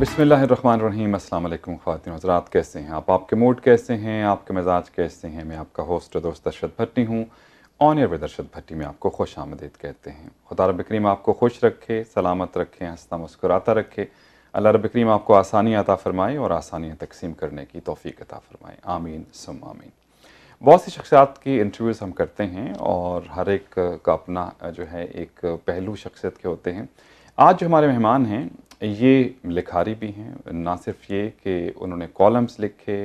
बिस्मिल्लाहिर्रहमानिर्रहीम। अस्सलाम वालेकुम ख़वातीन व हज़रात, कैसे हैं आप? आपके मूड कैसे हैं? आपके मिजाज कैसे हैं? मैं आपका होस्ट दोस्त अरशद भट्टी हूँ। ऑन एयर विद अरशद भट्टी में आपको खुश आमदीद कहते हैं। खुदा रब करीम आपको खुश रखे, सलामत रखे, हंसता मुस्कुराता रखे। अल्लाह रब करीम आपको आसानी अता फ़रमाए और आसानियाँ तकसीम करने की तौफ़ीक़ अता फ़रमाए। आमीन सुम्मा आमीन। बहुत सी शख्सियात की इंटरव्यूज़ हम करते हैं और हर एक का अपना जो है एक पहलू शख्सियत के होते हैं। आज जो हमारे मेहमान हैं ये लिखारी भी हैं, ना सिर्फ ये कि उन्होंने कॉलम्स लिखे,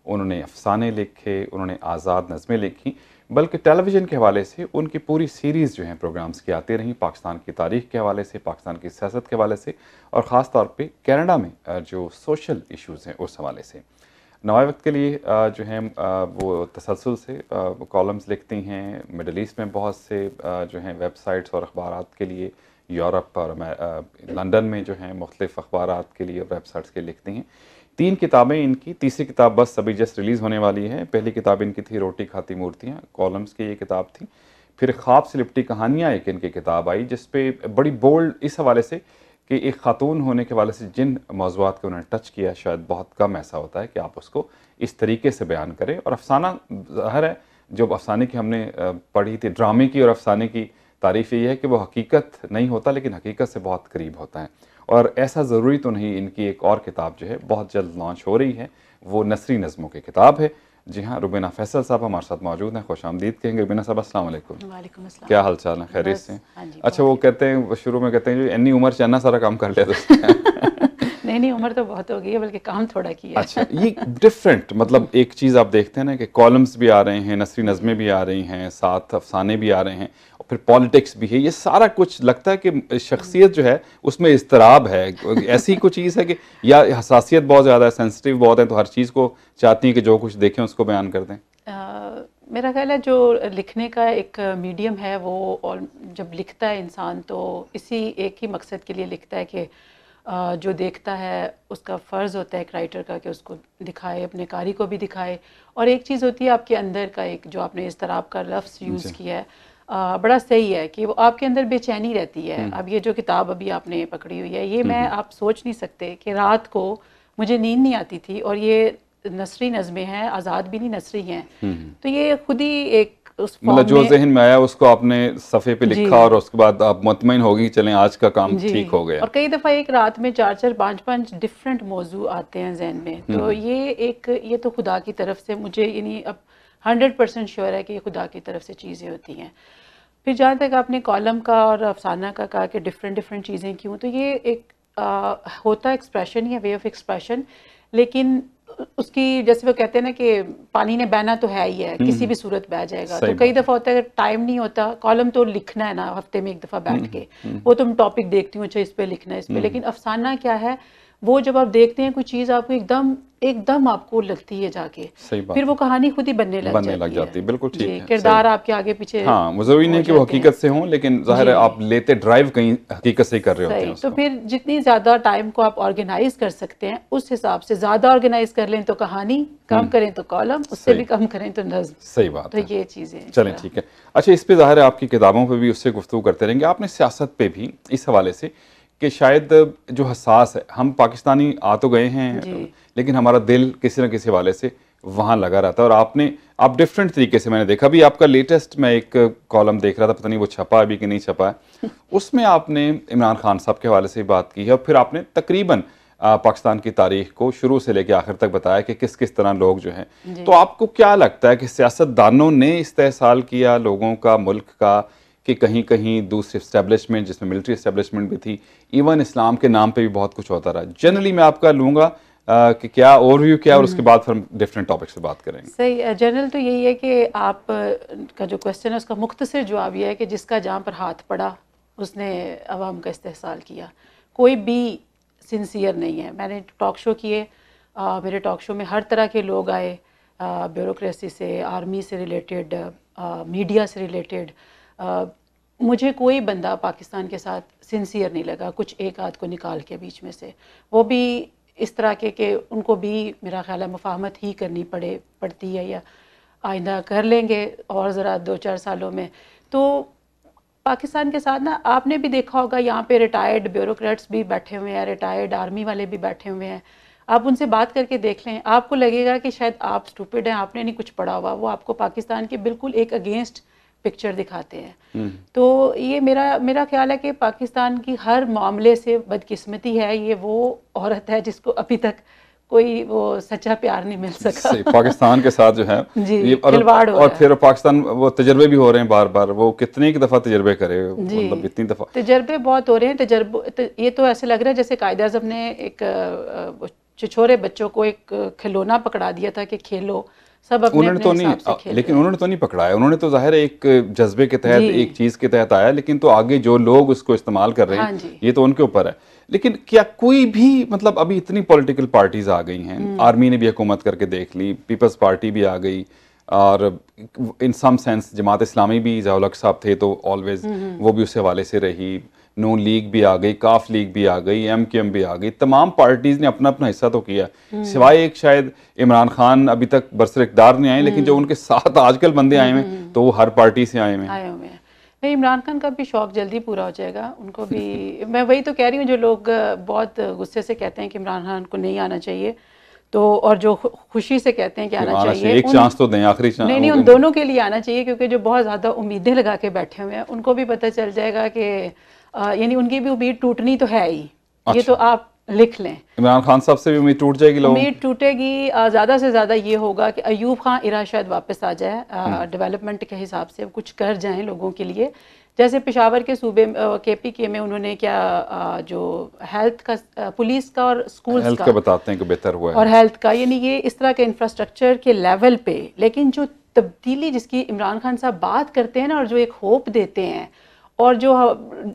उन्होंने अफ़साने लिखे, उन्होंने आज़ाद नज़में लिखी, बल्कि टेलीविज़न के हवाले से उनकी पूरी सीरीज़ जो हैं प्रोग्राम्स की आती रहीं, पाकिस्तान की तारीख़ के हवाले से, पाकिस्तान की सियासत के हवाले से और ख़ास तौर पे कनाडा में जो सोशल इश्यूज़ हैं उस हवाले से। नवाए वक्त के लिए जो हैं वो तसलसल से कॉलम्स लिखती हैं। मिडल ईस्ट में बहुत से जो हैं वेबसाइट्स और अखबारात के लिए, यूरोप और लंदन में जो हैं मुख्तलिफ़ अखबारात के लिए, वेबसाइट्स के लिए लिखती हैं। 3 किताबें इनकी, तीसरी किताब बस अभी जस्ट रिलीज़ होने वाली है। पहली किताब इनकी थी रोटी खाती मूर्तियाँ, कॉलम्स की ये किताब थी। फिर ख्वाब से लिपटी कहानियाँ एक इनकी किताब आई, जिस पे बड़ी बोल्ड इस हवाले से कि एक ख़ातून होने के वाले से जिन मौज़ूआत को उन्होंने टच किया, शायद बहुत कम ऐसा होता है कि आप उसको इस तरीके से बयान करें। और अफ़साना ज़ाहिर है, जो अफ़साने की हमने पढ़ी थी, ड्रामे की और अफ़साने की तारीफ़ ये है कि वो हकीकत नहीं होता, लेकिन हकीकत से बहुत करीब होता है। और ऐसा ज़रूरी तो नहीं, इनकी एक और किताब जो है बहुत जल्द लॉन्च हो रही है, वो नसरी नज़मों की किताब है। जी हाँ, रुबीना फैसल साहब हमारे साथ मौजूद हैं, खुश आमदीद कहेंगे। रुबीना साहब अस्सलाम वालेकुम। वालेकुम अस्सलाम। क्या हाल चाल है? खैरियत से? हाँ जी, अच्छा, वो कहते हैं, वो शुरू में कहते हैं जो इतनी उम्र से अन्ना सारा काम कर लिया तो नहीं उम्र तो बहुत हो गई है, बल्कि काम थोड़ा किया है। अच्छा, ये डिफरेंट मतलब एक चीज़ आप देखते हैं ना कि कॉलम्स भी आ रहे हैं, नसरी नज़में भी आ रही हैं, साथ अफसाने भी आ रहे हैं और फिर पॉलिटिक्स भी है। ये सारा कुछ लगता है कि शख्सियत जो है उसमें इज़्तिराब है। ऐसी कोई चीज़ है कि या हसासियत बहुत ज़्यादा है, सेंसिटिव बहुत है, तो हर चीज़ को चाहती हैं कि जो कुछ देखें उसको बयान कर दें? मेरा ख्याल है जो लिखने का एक मीडियम है वो, और जब लिखता है इंसान तो इसी एक ही मकसद के लिए लिखता है कि जो देखता है उसका फ़र्ज़ होता है एक राइटर का कि उसको दिखाए, अपने कारी को भी दिखाए। और एक चीज़ होती है आपके अंदर का, एक जो आपने इज़्तिराब का लफ्ज़ यूज़ किया है, बड़ा सही है कि वो आपके अंदर बेचैनी रहती है। अब ये जो किताब अभी आपने पकड़ी हुई है, ये मैं आप सोच नहीं सकते कि रात को मुझे नींद नहीं आती थी, और ये नसरी नज़में हैं, आज़ाद भी नहीं नसरी हैं। तो ये खुद ही एक उस मतलब जो फॉर्म ज़हन में आया उसको आपने सफ़े पे में जी लिखा और उसके बाद आप मुतमईन हो गई, चलें आज का काम जी। ठीक हो गया। और कई दफ़ा एक रात में 4-4 5-5 डिफरेंट मौजू आते हैं ज़हन में। तो ये तो खुदा की तरफ से, मुझे यानी अब 100% श्योर है कि ये खुदा की तरफ से चीज़ें होती हैं। फिर जहाँ तक आपने कॉलम का और अफसाना का कहा कि डिफरेंट डिफरेंट चीज़ें क्यों, तो ये एक होता एक्सप्रेशन या वे ऑफ एक्सप्रेशन, लेकिन उसकी जैसे वो कहते हैं ना कि पानी ने बहना तो है ही है, किसी भी सूरत बह जाएगा। तो कई दफ़ा होता है टाइम नहीं होता, कॉलम तो लिखना है ना हफ्ते में एक दफ़ा बैठ के, वो तुम टॉपिक देखती हूँ, अच्छा इस पे लिखना है, इस पे। लेकिन अफसाना क्या है, वो जब आप देखते हैं कोई चीज़ आपको एकदम आपको लगती है जाके, सही बात फिर वो कहानी खुद ही बनने लग जाती है। बिल्कुल ठीक जी, है, किरदार आपके आगे पीछे हाँ, वो ज़रूरी नहीं हो है कि वो जाते हैं। हकीकत से हों, लेकिन ज़ाहिर है जी, आप लेते ड्राइव कहीं हकीकत से ही कर रहे होते हैं सही। तो उसको। फिर जितनी ज़्यादा टाइम को आप ऑर्गेनाइज कर सकते हैं, उस हिसाब से ज़्यादा ऑर्गेनाइज कर लें तो कहानी, कम करें तो कॉलम, उससे भी सही कम करें तो नज़्म। सही बात तो है। ये चीज़ें इस चलें तरह। ठीक है। अच्छा, इस पे ज़ाहिर है आपकी किताबों पे भी उससे गुफ्तगू करते रहेंगे। आपने सियासत पे भी इस हवाले से कि शायद जो हसास है, हम पाकिस्तानी आ तो गए जी। हैं, लेकिन हमारा दिल किसी न किसी हवाले से वहाँ लगा रहता है। और आप डिफरेंट तरीके से, मैंने देखा भी आपका लेटेस्ट, मैं एक कॉलम देख रहा था, पता नहीं वो छपा अभी कि नहीं छपा है, उसमें आपने इमरान खान साहब के हवाले से बात की है और फिर आपने तकरीबन पाकिस्तान की तारीख को शुरू से लेकर आखिर तक बताया कि किस किस तरह लोग जो हैं। तो आपको क्या लगता है कि सियासतदानों ने इस्तेहसाल किया लोगों का, मुल्क का, कि कहीं कहीं दूसरी इस्टेब्लिशमेंट जिसमें मिलिट्री इस्टेब्लिशमेंट भी थी, इवन इस्लाम के नाम पे भी बहुत कुछ होता रहा? जनरली मैं आपका लूँगा कि क्या ओवरव्यू क्या, और उसके बाद फिर हम डिफरेंट टॉपिक से बात करेंगे। सही। जनरल तो यही है कि आप का जो क्वेश्चन है उसका मुख्तसर जवाब यह है कि जिसका जहाँ पर हाथ पड़ा उसने अवाम का इस्तेहसाल किया। कोई भी सिंसियर नहीं है। मैंने टॉक शो किए, मेरे टॉक शो में हर तरह के लोग आए, ब्यूरोक्रेसी से, आर्मी से रिलेटेड, मीडिया से रिलेटेड। मुझे कोई बंदा पाकिस्तान के साथ सिंसियर नहीं लगा, कुछ एक आध को निकाल के बीच में से। वो भी इस तरह के उनको भी मेरा ख्याल है मुफाहमत ही करनी पड़ती है, या आइंदा कर लेंगे और ज़रा 2-4 सालों में। तो पाकिस्तान के साथ ना आपने भी देखा होगा, यहाँ पे रिटायर्ड ब्यूरोक्रेट्स भी बैठे हुए हैं, रिटायर्ड आर्मी वाले भी बैठे हुए हैं। आप उनसे बात करके देख लें, आपको लगेगा कि शायद आप स्टूपिड हैं, आपने नहीं कुछ पढ़ा हुआ, वो आपको पाकिस्तान के बिल्कुल एक अगेंस्ट पिक्चर दिखाते हैं। तो ये मेरा ख्याल है कि पाकिस्तान की हर मामले से बदकिस्मती है, ये वो औरत है जिसको अभी तक कोई वो सच्चा प्यार नहीं मिल सका। पाकिस्तान के साथ जो है जी, ये खिलवाड़ हो और रहा फिर पाकिस्तान वो तजर्बे भी हो रहे हैं बार बार, वो कितने की दफ़ा तजर्बे करे, मतलब इतनी दफ़ा तजर्बे बहुत हो रहे हैं। ये तो ऐसे लग रहा है जैसे कायदे आज़म ने एक छिछोरे बच्चों को एक खिलौना पकड़ा दिया था कि खेलो, सब अपने उन्होंने तो हिसाब से नहीं, खेल लेकिन उन्होंने तो नहीं पकड़ाया, उन्होंने तो जाहिर है एक जज्बे के तहत एक चीज़ के तहत आया, लेकिन तो आगे जो लोग उसको इस्तेमाल कर रहे हैं ये तो उनके ऊपर है। लेकिन क्या कोई भी, मतलब अभी इतनी पॉलिटिकल पार्टीज आ गई हैं, आर्मी ने भी हुकूमत करके देख ली, पीपल्स पार्टी भी आ गई, और इन सम सेंस जमात इस्लामी भी, ज़िया-उल-हक साहब थे तो ऑलवेज वो भी उस हवाले से रही, नून लीग भी आ गई, काफ लीग भी आ गई, MQM भी आ गई, तमाम पार्टीज ने अपना अपना हिस्सा तो किया, सिवाय एक शायद इमरान खान अभी तक बरसर-इक़्तिदार नहीं आए, लेकिन जो उनके साथ आजकल बंदे आए हुए तो वो हर पार्टी से आए हुए हैं। नहीं, इमरान खान का भी शौक जल्दी पूरा हो जाएगा, उनको भी मैं वही तो कह रही हूँ, जो लोग बहुत गुस्से से कहते हैं कि इमरान खान को नहीं आना चाहिए, तो और जो खुशी से कहते हैं कि आना चाहिए, एक चांस तो दें, आखिरी चांस। नहीं, उन दोनों के लिए आना चाहिए, क्योंकि जो बहुत ज़्यादा उम्मीदें लगा के बैठे हुए हैं उनको भी पता चल जाएगा कि यानी उनकी भी उम्मीद टूटनी तो है ही। ये तो आप लिख लें, इमरान खान साहब से भी उम्मीद टूट जाएगी, लोगों उम्मीद टूटेगी। ज़्यादा से ज़्यादा ये होगा कि अयूब खान इरा शायद वापस आ जाए, डेवलपमेंट के हिसाब से कुछ कर जाएं लोगों के लिए। जैसे पेशावर के सूबे KPK में उन्होंने क्या जो हेल्थ का, पुलिस का और स्कूल्स का बताते हैं कि बेहतर हुआ है, और हेल्थ का, यानी ये इस तरह के इंफ्रास्ट्रक्चर के लेवल पे। लेकिन जो तब्दीली जिसकी इमरान खान साहब बात करते हैं ना, और जो एक होप देते हैं, और जो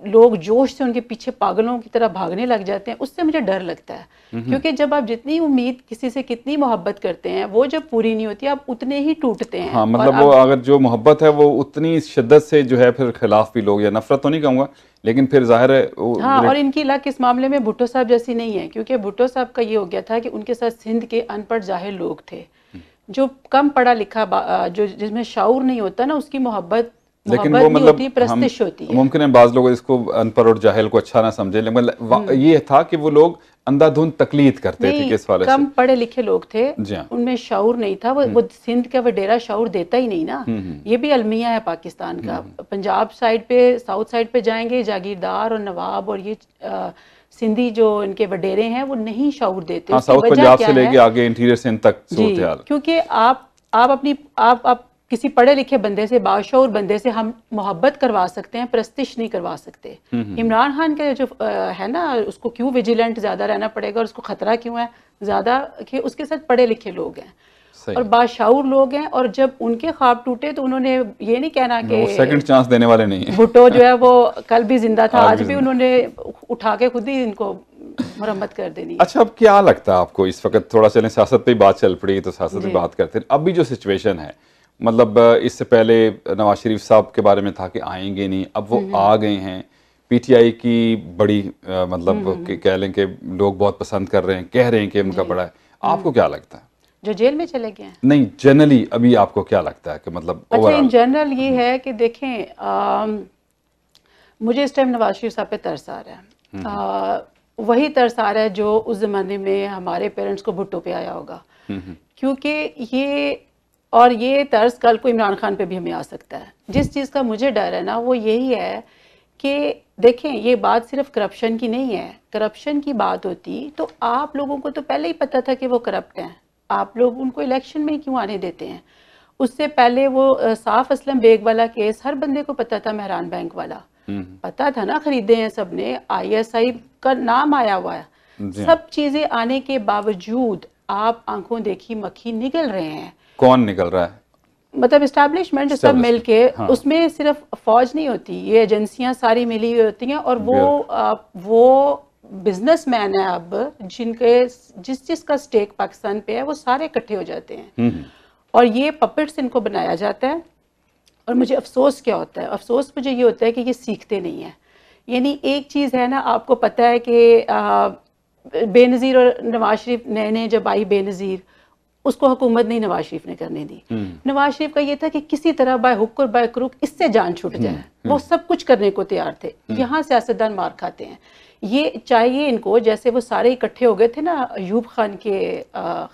लोग जोश से उनके पीछे पागलों की तरह भागने लग जाते हैं, उससे मुझे डर लगता है। क्योंकि जब आप जितनी उम्मीद किसी से कितनी मोहब्बत करते हैं, वो जब पूरी नहीं होती आप उतने ही टूटते हैं। हाँ, मतलब वो अगर जो मोहब्बत है वो उतनी शिद्दत से जो है, फिर खिलाफ भी लोग, या नफरत तो नहीं कहूँगा, लेकिन फिर जाहिर है हाँ। और इनकी लक इस मामले में भुट्टो साहब जैसी नहीं है, क्योंकि भुट्टो साहब का ये हो गया था कि उनके साथ सिंध के अनपढ़ जाहिल लोग थे, जो कम पढ़ा लिखा, जो जिसमें शाऊर नहीं होता ना, उसकी मोहब्बत लेकिन वो मतलब प्रस्तिश होती है। मुमकिन है बाज लोग इसको अनपढ़ और जाहिल को अच्छा ना समझे, लेकिन ये था कि वो लोग अंधाधुंध तकलीद करते थे किस वाले से। कम पढ़े लिखे लोग थे, उनमें शाऊर नहीं था। वो सिंध का वडेरा शाऊर देता ही नहीं ना। ये भी अलमिया है पाकिस्तान का। पंजाब साइड पे, साउथ साइड पे जाएंगे, जागीरदार और नवाब और ये सिंधी जो इनके वडेरे हैं वो नहीं शाऊर देते। हाँ, साउथ पंजाब से लेके आगे इंटीरियर सिंध तक सूरत हाल। क्योंकि आप किसी पढ़े लिखे बंदे से, बाशऊर बंदे से हम मोहब्बत करवा सकते हैं, प्रस्तिश नहीं करवा सकते। इमरान खान के जो है ना, उसको क्यों विजिलेंट ज़्यादा रहना पड़ेगा, और उसको ख़तरा क्यों है ज़्यादा, कि उसके साथ पढ़े लिखे लोग हैं और बाशऊर लोग हैं। और जब उनके ख्वाब टूटे तो उन्होंने ये नहीं कहना कि सेकंड चांस देने वाले नहीं है। भुट्टो जो है वो कल भी जिंदा था, आज भी उन्होंने उठा के खुद ही इनको मरम्मत कर देनी। अच्छा, अब क्या लगता है आपको इस वक्त, थोड़ा चलें सियासत पे बात चल पड़ी तो सियासत पे बात करते हैं। अभी जो सिचुएशन है, मतलब इससे पहले नवाज शरीफ साहब के बारे में था कि आएंगे नहीं, अब वो आ गए हैं। PTI की बड़ी मतलब कह लें कि लोग बहुत पसंद कर रहे हैं, कह रहे हैं कि उनका बड़ा है। आपको क्या लगता है जो जेल में चले गए हैं? नहीं, जनरली अभी आपको क्या लगता है कि मतलब अच्छा, इन जनरल ये है कि देखें, मुझे इस टाइम नवाज शरीफ साहब पे तरस आ रहा है। वही तरस आ रहा है जो उस ज़माने में हमारे पेरेंट्स को भुट्टो पे आया होगा। क्योंकि ये तर्स कल को इमरान खान पे भी हमें आ सकता है। जिस चीज़ का मुझे डर है ना, वो यही है कि देखें, ये बात सिर्फ करप्शन की नहीं है। करप्शन की बात होती तो आप लोगों को तो पहले ही पता था कि वो करप्ट हैं, आप लोग उनको इलेक्शन में क्यों आने देते हैं? उससे पहले वो साफ असलम बेग वाला केस हर बंदे को पता था, मेहरान बैंक वाला पता था ना, खरीदे हैं सबने, ISI का नाम आया हुआ है। सब चीज़ें आने के बावजूद आप आंखों देखी मक्खी निगल रहे हैं। कौन निकल रहा है? मतलब इस्टेब्लिशमेंट सब मिल के। हाँ। उसमें सिर्फ फौज नहीं होती, ये एजेंसियां सारी मिली हुई होती हैं, और वो बिजनेसमैन है अब, जिनके जिसका स्टेक पाकिस्तान पे है, वो सारे इकट्ठे हो जाते हैं और ये पपेट्स इनको बनाया जाता है। और मुझे अफसोस क्या होता है, अफसोस मुझे ये होता है कि ये सीखते नहीं है। यानी एक चीज़ है ना, आपको पता है कि बेनज़ीर और नवाज शरीफ नए जब आई बेनज़ीर, उसको हुकूमत नहीं नवाज शरीफ ने करने दी। नवाज शरीफ का ये था कि किसी तरह बाय हुक और बाय क्रुक इससे जान छूट जाए, वो सब कुछ करने को तैयार थे। यहाँ सियासतदान मार खाते हैं। ये चाहिए इनको, जैसे वो सारे इकट्ठे हो गए थे ना अयूब खान के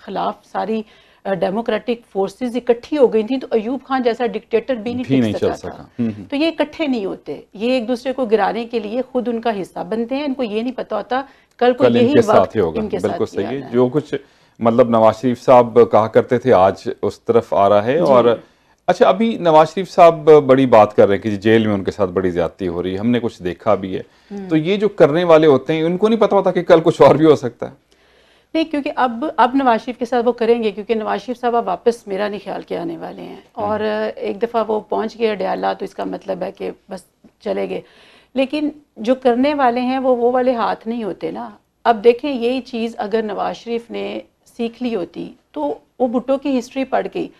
खिलाफ, सारी डेमोक्रेटिक फोर्सेस इकट्ठी हो गई थी, तो अयूब खान जैसा डिक्टेटर भी नहीं टिक सका था। तो ये इकट्ठे नहीं होते, ये एक दूसरे को गिराने के लिए खुद उनका हिस्सा बनते हैं। इनको ये नहीं पता होता कल को यही वक्त इनके साथ बिल्कुल सही है। जो कुछ मतलब नवाज शरीफ साहब कहा करते थे आज उस तरफ आ रहा है। और अच्छा, अभी नवाज शरीफ साहब बड़ी बात कर रहे हैं कि जेल में उनके साथ बड़ी ज्यादती हो रही है, हमने कुछ देखा भी है। तो ये जो करने वाले होते हैं उनको नहीं पता होता कि कल कुछ और भी हो सकता है। नहीं, क्योंकि अब नवाज शरीफ के साथ वो करेंगे, क्योंकि नवाज शरीफ साहब अब वापस मेरा नहीं ख्याल के आने वाले हैं। और एक दफ़ा वो पहुंच गए अडयाला, तो इसका मतलब है कि बस चले गए। लेकिन जो करने वाले हैं वो वाले हाथ नहीं होते ना। अब देखें, यही चीज़ अगर नवाज शरीफ ने सीख ली होती तो वो भुट्टो की हिस्ट्री पढ़ गई।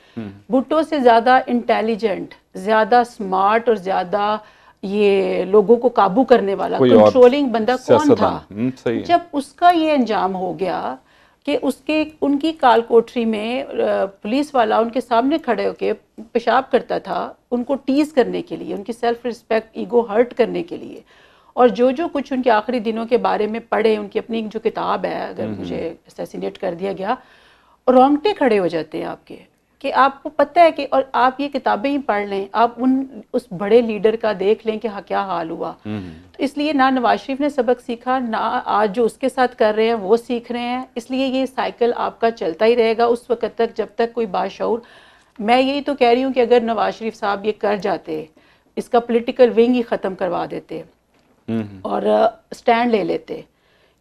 भुट्टो से ज़्यादा इंटेलिजेंट, ज़्यादा स्मार्ट और ज़्यादा ये लोगों को काबू करने वाला कंट्रोलिंग बंदा कौन था? जब उसका ये अंजाम हो गया कि उनकी काल कोठरी में पुलिस वाला उनके सामने खड़े होके पेशाब करता था, उनको टीज करने के लिए, उनकी सेल्फ रिस्पेक्ट, ईगो हर्ट करने के लिए। और जो कुछ उनके आखिरी दिनों के बारे में पढ़े, उनकी अपनी जो किताब है, अगर मुझे असैसिनेट कर दिया गया, रोंगटे खड़े हो जाते हैं आपके, कि आपको पता है कि, और आप ये किताबें ही पढ़ लें, आप उस बड़े लीडर का देख लें कि हाँ क्या हाल हुआ। तो इसलिए ना नवाज शरीफ ने सबक सीखा, ना आज जो उसके साथ कर रहे हैं वो सीख रहे हैं। इसलिए ये साइकिल आपका चलता ही रहेगा उस वक्त तक जब तक कोई बाशऊर। मैं यही तो कह रही हूँ कि अगर नवाज शरीफ साहब ये कर जाते, इसका पॉलिटिकल विंग ही ख़त्म करवा देते और स्टैंड ले लेते।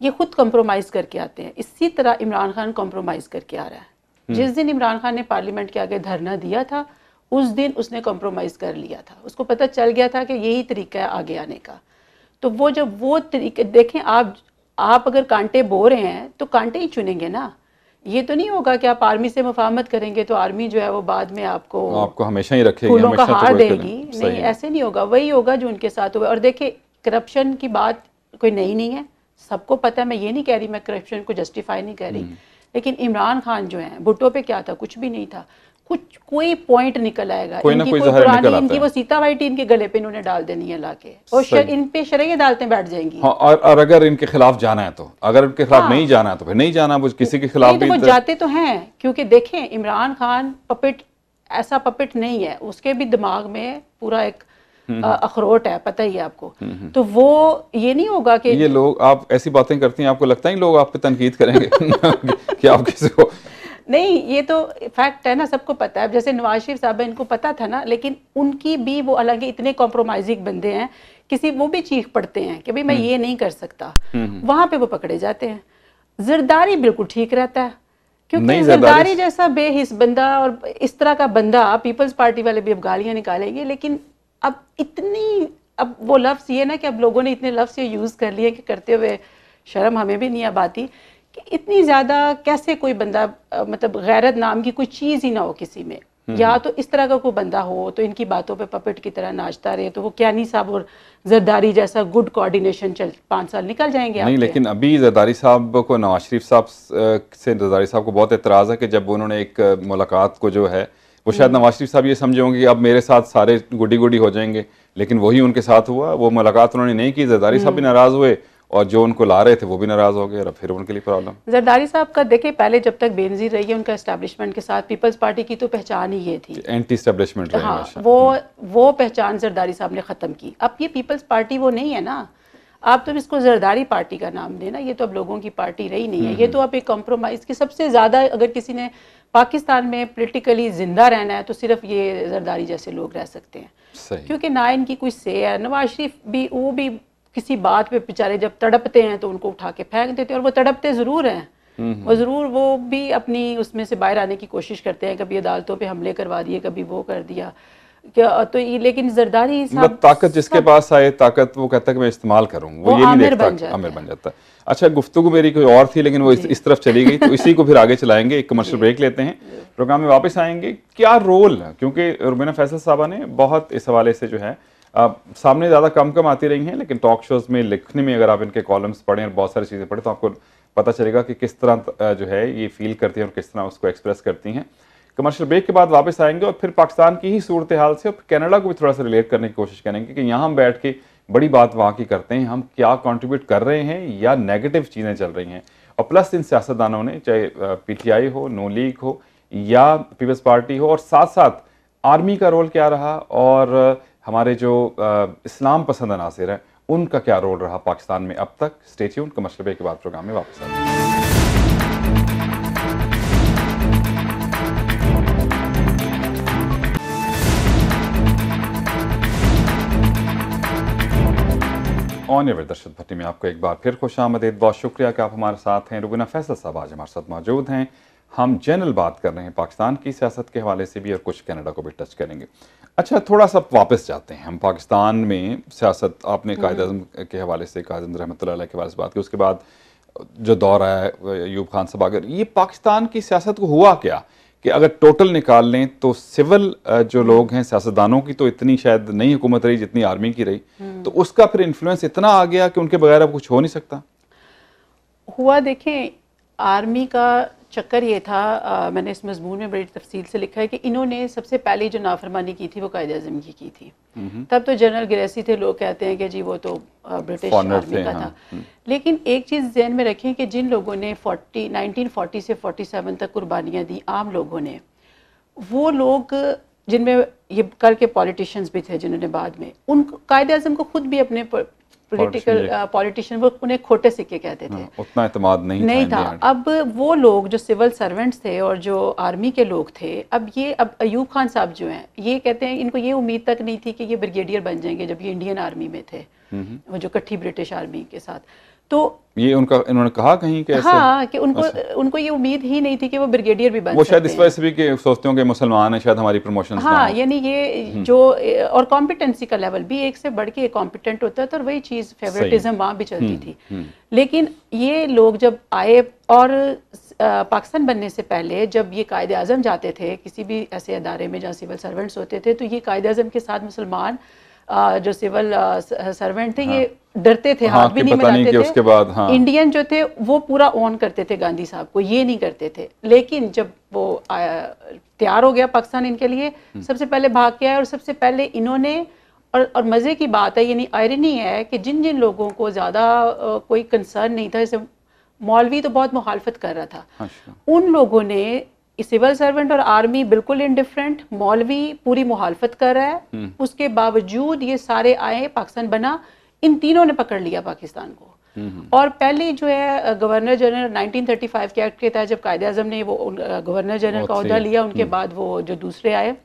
ये खुद कंप्रोमाइज़ करके आते हैं। इसी तरह इमरान खान कंप्रोमाइज़ करके आ रहा है। जिस दिन इमरान खान ने पार्लियामेंट के आगे धरना दिया था, उस दिन उसने कॉम्प्रोमाइज़ कर लिया था। उसको पता चल गया था कि यही तरीका है आगे आने का। तो वो जब वो तरीके देखें, आप अगर कांटे बो रहे हैं तो कांटे ही चुनेंगे ना। ये तो नहीं होगा कि आप आर्मी से मुफाहमत करेंगे तो आर्मी जो है वो बाद में आपको हमेशा ही रखेगी, फूलों का हार देगी। नहीं, ऐसे नहीं होगा। वही होगा जो उनके साथ हुआ। और देखिए, करप्शन की बात कोई नई नहीं है, सबको पता है। मैं ये नहीं कह रही, मैं करप्शन को जस्टिफाई नहीं कर रही, लेकिन इमरान खान जो है, भुट्टो पे क्या था? कुछ भी नहीं था। कोई पॉइंट निकल आएगा, इनकी कोई पुरानी, इनकी वो सीता वाइटी इनके गले पे इन्होंने डाल देनी है लाके, और इन पे शरई अदालतें बैठ जाएंगी। हाँ, और अगर इनके खिलाफ जाना है तो, अगर उनके खिलाफ नहीं जाना है तो फिर नहीं जाना। वो किसी के खिलाफ भी तो वो जाते तो हैं, क्योंकि देखें इमरान खान पपेट ऐसा पपेट नहीं है, उसके भी दिमाग में पूरा एक अखरोट है, पता ही है आपको। तो वो ये नहीं होगा कि ये लोग, आप ऐसी बातें करती हैं, आपको लगता है लोग आप पे तनकीद करेंगे कि आप किसी को? नहीं, ये तो फैक्ट है ना, सबको पता है। जैसे नवाज शरीफ साहब इनको पता था ना, लेकिन उनकी भी वो अलग इतने कॉम्प्रोमाइजिंग बंदे हैं, किसी वो भी चीख पड़ते हैं कि भाई मैं ये नहीं कर सकता, वहां पे वो पकड़े जाते हैं। जरदारी बिल्कुल ठीक रहता है, क्योंकि जरदारी जैसा बेहिस बंदा और इस तरह का बंदा, पीपल्स पार्टी वाले भी अब गालियां निकालेंगे। लेकिन अब वो लफ्ज़ ये ना कि अब लोगों ने इतने लफ्ज़ ये यूज़ कर लिए कि करते हुए शर्म हमें भी नहीं अब आती कि इतनी ज़्यादा कैसे कोई बंदा, मतलब गैरत नाम की कोई चीज़ ही ना हो किसी में। या तो इस तरह का कोई बंदा हो तो इनकी बातों पे पपेट की तरह नाचता रहे, तो वो क्यानी साहब और जरदारी जैसा गुड कोऑर्डिनेशन 5 साल निकल जाएंगे। नहीं, लेकिन अभी जरदारी साहब को, नवाज शरीफ साहब से जरदारी साहब को बहुत एतराज़ है कि जब उन्होंने एक मुलाकात को जो है, वो शायद नवाज शरीफ साहब ये समझे होंगे कि अब मेरे साथ सारे गुडी गुडी हो जाएंगे, लेकिन वही उनके साथ हुआ। वो मुलाकात उन्होंने नहीं की, जरदारी साहब भी नाराज़ हुए और जो उनको ला रहे थे वो भी नाराज़ हो गए, और फिर उनके लिए प्रॉब्लम। जरदारी साहब का देखिए, पहले जब तक बेनज़ीर रही है उनका एस्टैब्लिशमेंट के साथ, पीपल्स पार्टी की तो पहचान ही ये थी, एंटी एस्टैब्लिशमेंट। हाँ, वो पहचान जरदारी साहब ने ख़त्म की। अब ये पीपल्स पार्टी वो नहीं है ना, आप तो इसको जरदारी पार्टी का नाम देना। ये तो अब लोगों की पार्टी रही नहीं है, ये तो अब एक कॉम्प्रोमाइज़ की सबसे ज़्यादा, अगर किसी ने पाकिस्तान में पॉलिटिकली जिंदा रहना है तो सिर्फ ये जरदारी जैसे लोग रह सकते हैं, क्योंकि ना इनकी कोई से है। नवाज शरीफ भी, वो भी किसी बात पे बेचारे जब तड़पते हैं तो उनको उठा के फेंक देते हैं, और वो तड़पते ज़रूर हैं, वो ज़रूर, वो भी अपनी उसमें से बाहर आने की कोशिश करते हैं। कभी अदालतों पे हमले करवा दिए, कभी वो कर दिया क्या, तो ये, लेकिन जरदारी साहब ताकत जिसके पास आए, ताकत वो कहता है कि मैं इस्तेमाल करूँ, वो ये नहीं देखता, आमिर बन जाता है। अच्छा, गुफ्तगू मेरी कोई और थी, लेकिन वो इस तरफ चली गई, तो इसी को फिर आगे चलाएंगे। एक कमर्शियल ब्रेक लेते हैं, प्रोग्राम में वापस आएंगे। क्या रोल, क्योंकि रुबीना फैसल साहबा ने बहुत इस हवाले से जो है सामने ज़्यादा कम आती रही हैं, लेकिन टॉक शोज़ में, लिखने में, अगर आप इनके कॉलम्स पढ़ें और बहुत सारी चीज़ें पढ़ें तो आपको पता चलेगा कि किस तरह जो है ये फील करती हैं और किस तरह उसको एक्सप्रेस करती हैं। कमर्शियल ब्रेक के बाद वापस आएंगे और फिर पाकिस्तान की ही सूरत हाल से और कनाडा को भी थोड़ा सा रिलेट करने की कोशिश करेंगे कि यहाँ हम बैठ के बड़ी बात वहाँ की करते हैं, हम क्या कंट्रीब्यूट कर रहे हैं या नेगेटिव चीज़ें चल रही हैं। और प्लस इन सियासतदानों ने, चाहे PTI हो, नो लीग हो या पीपल्स पार्टी हो, और साथ साथ आर्मी का रोल क्या रहा और हमारे जो इस्लाम पसंद अनासिर हैं उनका क्या रोल रहा पाकिस्तान में अब तक। स्टे ट्यून्ड, कमर्शियल ब्रेक के बाद प्रोग्राम में वापस आते हैं। ऑन एयर दर्शद भट्टी में आपको एक बार फिर खुश आमदीद। बहुत शुक्रिया कि आप हमारे साथ हैं। रुबीना फैसल साहब आज हमारे साथ मौजूद हैं। हम जनरल बात कर रहे हैं पाकिस्तान की सियासत के हवाले से भी और कुछ कनाडा को भी टच करेंगे। अच्छा, थोड़ा सा वापस जाते हैं हम पाकिस्तान में सियासत। आपने कायद-ए-आज़म के हवाले से, कायद-ए-आज़म रहमतुल्लाह अलैह के हवाले से बात की, उसके बाद जो दौर आया अयूब खान साहब, अगर ये पाकिस्तान की सियासत को हुआ क्या कि अगर टोटल निकाल लें तो सिविल जो लोग हैं सियासतदानों की तो इतनी शायद नहीं हुकूमत रही जितनी आर्मी की रही, तो उसका फिर इन्फ्लुएंस इतना आ गया कि उनके बगैर अब कुछ हो नहीं सकता हुआ। देखें, आर्मी का चक्कर ये था, मैंने इस मजमून में बड़ी तफसील से लिखा है कि इन्होंने सबसे पहले जो नाफरमानी की थी वो कायद-ए-आज़म की थी। तब तो जनरल ग्रेसी थे, लोग कहते हैं कि जी वो तो ब्रिटिश आर्मी का था। लेकिन एक चीज़ ज़हन में रखें कि जिन लोगों ने 1940 से 47 तक कुर्बानियाँ दी, आम लोगों ने, वो लोग जिनमें ये कल के पॉलिटिशियंस भी थे जिन्होंने बाद में उन कायद-ए-आज़म को खुद भी अपने पॉलिटिशियन वो उन्हें खोटे सिक्के कहते थे, उतना एतमाद नहीं था। अब वो लोग जो सिविल सर्वेंट्स थे और जो आर्मी के लोग थे, अब अयूब खान साहब जो हैं, ये कहते हैं इनको ये उम्मीद तक नहीं थी कि ये ब्रिगेडियर बन जाएंगे जब ये इंडियन आर्मी में थे, वो जो कट्ठी ब्रिटिश आर्मी के साथ। तो ये इन्होंने कहा कहीं कि ऐसे, हाँ, कि उनको ये उम्मीद ही नहीं थी कि वो ब्रिगेडियर भी बन सकते हैं। वो शायद इस वजह से भी कि सोचते होंगे मुसलमान है, शायद हमारी प्रमोशन। हाँ, यानी ये जो और कॉम्पिटेंसी का लेवल भी एक से बढ़ के कॉम्पिटेंट होता था और वही चीज़ फेवरेटिज्म वहाँ भी चलती थी। लेकिन ये लोग जब आए और पाकिस्तान बनने से पहले जब ये कायद-ए-आज़म जाते थे किसी भी ऐसे अदारे में जहाँ सिविल सर्वेंट्स होते थे, तो ये कायद-ए-आज़म के साथ मुसलमान जो सिविल सर्वेंट थे, ये डरते थे, हाथ भी नहीं मिलाते थे। उसके बाद इंडियन जो थे वो पूरा ऑन करते थे गांधी साहब को, ये नहीं करते थे। लेकिन जब वो तैयार हो गया पाकिस्तान इनके लिए, सबसे पहले भाग के आए और सबसे पहले इन्होंने, और मज़े की बात है, यानी आयरनी है कि जिन जिन लोगों को ज़्यादा कोई कंसर्न नहीं था, जैसे मौलवी तो बहुत मुखालफत कर रहा था, उन लोगों ने, सिविल सर्वेंट और आर्मी बिल्कुल इंडिफरेंट, मौलवी पूरी मुखालफत कर रहा है, उसके बावजूद ये सारे आए, पाकिस्तान बना। इन तीनों ने पकड़ लिया पाकिस्तान को। और पहले जो है गवर्नर जनरल 1935 के एक्ट के तहत जब कायद-ए-आज़म ने वो गवर्नर जनरल का ओहदा लिया, उनके बाद वो जो दूसरे आए,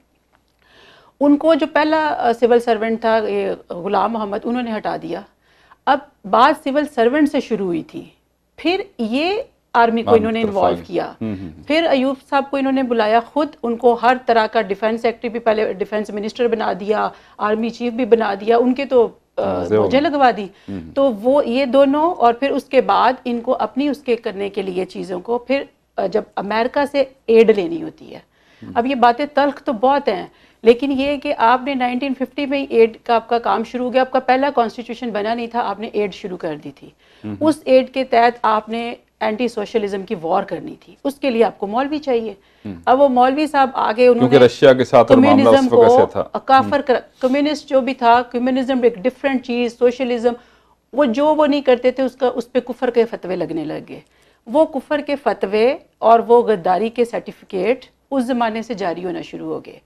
उनको जो पहला सिविल सर्वेंट था गुलाम मोहम्मद, उन्होंने हटा दिया। अब बात सिविल सर्वेंट से शुरू हुई थी, फिर ये आर्मी को इन्होंने इन्वॉल्व किया, फिर अयूब साहब को इन्होंने बुलाया खुद, उनको हर तरह का डिफेंस सेक्रेटरी भी, पहले डिफेंस मिनिस्टर बना दिया, आर्मी चीफ भी बना दिया, उनके तो मुझे लगवा दी। तो वो ये दोनों, और फिर उसके बाद इनको अपनी उसके करने के लिए चीज़ों को, फिर जब अमेरिका से एड लेनी होती है, अब ये बातें तल्ख तो बहुत हैं, लेकिन ये कि आपने 1950 में एड का आपका काम शुरू हो गया, आपका पहला कॉन्स्टिट्यूशन बना नहीं था, आपने एड शुरू कर दी थी। उस एड के तहत आपने एंटी सोशलिज्म की वॉर करनी थी, उसके लिए आपको मौलवी चाहिए। अब वो मौलवी साहब आगे, उन्होंने रशिया के साथ कम्युनिज्म को काफर कर, कम्युनिस्ट जो भी था, कम्युनिज्म एक डिफरेंट चीज, सोशलिज्म वो नहीं करते थे, उस पर कुफर के फतवे लगने लग गए। वो कुफर के फतवे और वो गद्दारी के सर्टिफिकेट उस जमाने से जारी होना शुरू हो गए।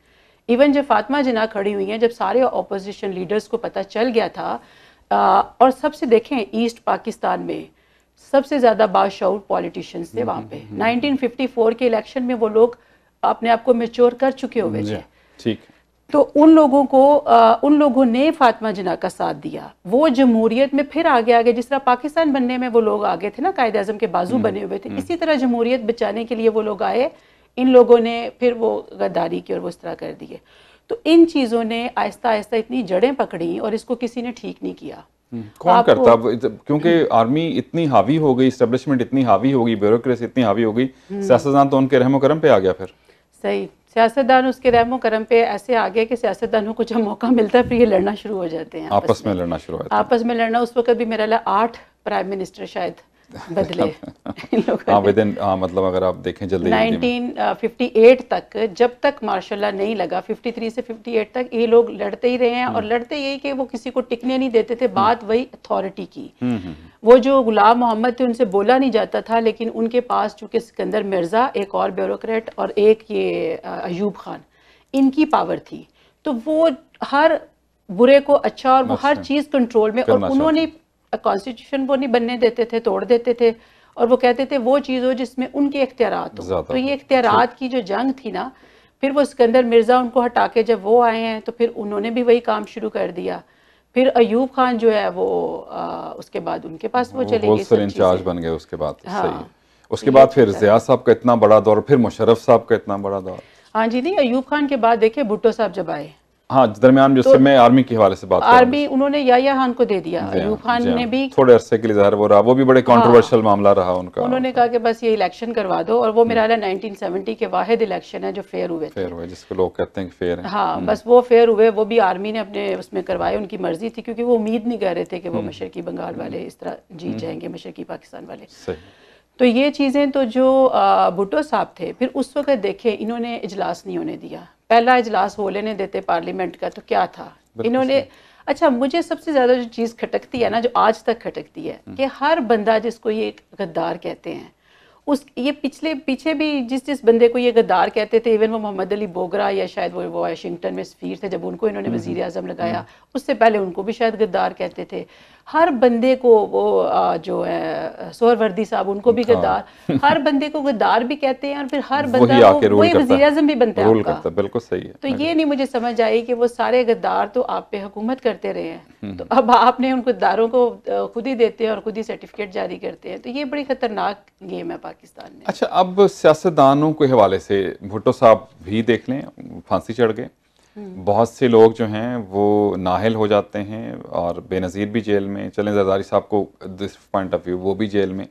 इवन जब फातिमा जिन्ना खड़ी हुई हैं, जब सारे अपोजिशन लीडर्स को पता चल गया था, और सबसे देखें ईस्ट पाकिस्तान में सबसे ज़्यादा बाशऊर पॉलिटिशियंस थे वहाँ पे। 1954 के इलेक्शन में वो लोग अपने आप को मैच्योर कर चुके हुए थे, ठीक। तो उन लोगों ने फातिमा जिन्ना का साथ दिया। वो जमहूरियत में फिर आगे जिस तरह पाकिस्तान बनने में वो लोग आगे थे ना, कायद-ए-आज़म के बाजू बने हुए थे, इसी तरह जमहूरियत बचाने के लिए वो लोग आए। इन लोगों ने फिर वो गद्दारी की और वो इस तरह कर दिए। तो इन चीज़ों ने आहिस्ता आहिस्ता इतनी जड़ें पकड़ी और इसको किसी ने ठीक नहीं किया। कौन करता, क्योंकि आर्मी इतनी हावी हो गई, एस्टेब्लिशमेंट इतनी हावी हो गई, ब्यूरोक्रेसी इतनी हावी हो गई, सियासतदान तो उनके रहमो करम पे आ गया। फिर सही सियासतदान उसके रहमो करम पे ऐसे आ गए कि सियासतदानों को जब मौका मिलता है फिर ये लड़ना शुरू हो जाते हैं, आपस में लड़ना शुरू हो जाते हैं। आपस में लड़ना, उस वक्त भी मेरा 8 प्राइम मिनिस्टर शायद बदले हाँ विद इन, हाँ मतलब अगर आप देखें जल्दी 1958 तक, जब तक मार्शल लॉ नहीं लगा, 53 से 58 तक ये लोग लड़ते ही रहे हैं। और लड़ते यही कि वो किसी को टिकने नहीं देते थे, बात वही अथॉरिटी की। वो जो गुलाम मोहम्मद थे उनसे बोला नहीं जाता था, लेकिन उनके पास चूंकि सिकंदर मिर्ज़ा, एक और ब्यूरोक्रेट, और एक ये अयूब खान, इनकी पावर थी, तो वो हर बुरे को अच्छा, और वो हर चीज़ कंट्रोल में, और उन्होंने कॉन्स्टिट्यूशन वो नहीं बनने देते थे, तोड़ देते थे, और वो कहते थे वो चीज़ हो जिसमें उनके इख्तियारात हो। तो ये इख्तियारात की जो जंग थी ना, फिर वो सिकंदर मिर्ज़ा उनको हटा के जब वो आए हैं तो फिर उन्होंने भी वही काम शुरू कर दिया। फिर अयूब खान जो है वो उसके बाद उनके पास वो चले गए, होलसेल इंचार्ज बन गए उसके बाद। हाँ, सही है। उसके बाद फिर ज़िया साहब का इतना बड़ा दौर, फिर मुशर्रफ साहब का इतना बड़ा दौर। हाँ जी, नहीं अयूब खान के बाद देखिए भुट्टो साहब जब आए, हाँ दरमियान जिससे मैं आर्मी के हवाले से बात कर रहा हूं, आर्मी उन्होंने याह्या खान को दे दिया। अयूब खान ने भी थोड़े अरसे के लिए ज़ाहिर वो रहा, वो भी बड़े कंट्रोवर्शियल मामला रहा उनका। उन्होंने कहा कि बस ये इलेक्शन करवा दो, और वो मेरा 1970 के वाहिद इलेक्शन है जो फेयर हुए थे, जिसको लोग कहते हैं फेयर है। हाँ बस वो फेयर हुए, वो भी आर्मी ने अपने उसमें करवाए, उनकी मर्जी थी, क्योंकि वो उम्मीद नहीं कर रहे थे कि वो मशरकी बंगाल वाले इस तरह जीत जाएंगे, मशरकी पाकिस्तान वाले। सही। तो ये चीज़ें तो जो भुट्टो साहब थे, फिर उस वक्त देखे इन्होंने इजलास नहीं होने दिया। पहला इजलास हो लेने देते पार्लियामेंट का, तो क्या था इन्होंने। अच्छा, मुझे सबसे ज़्यादा जो चीज़ खटकती है ना, जो आज तक खटकती है, कि हर बंदा जिसको ये गद्दार कहते हैं, उस ये पीछे भी जिस बंदे को ये गद्दार कहते थे, इवन वो मोहम्मद अली बोगरा या शायद वो वाशिंगटन में सफीर थे जब उनको इन्होंने वज़ीर आज़म लगाया, उससे पहले उनको भी शायद गद्दार कहते थे। हर बंदे को वो जो है सोहरवर्दी साहब, उनको भी गद्दार, हर बंदे को गद्दार भी कहते हैं, और फिर हर बंदा वही वज़ीर आज़म भी बनता है आपका। बिल्कुल सही है। तो ये नहीं मुझे समझ आई कि वो सारे गद्दार तो आप पे हुकूमत करते रहे हैं, तो अब आपने उन गद्दारों को खुद ही देते हैं और खुद ही सर्टिफिकेट जारी करते हैं, तो ये बड़ी खतरनाक गेम है पाकिस्तान में। अच्छा, अब सियासतदानों के हवाले से भुट्टो साहब भी देख लें, फांसी चढ़ गए, बहुत से लोग जो हैं वो नाहल हो जाते हैं, और बेनज़ीर भी जेल में, चलें जरदारी साहब को दिस पॉइंट ऑफ व्यू वो भी जेल में।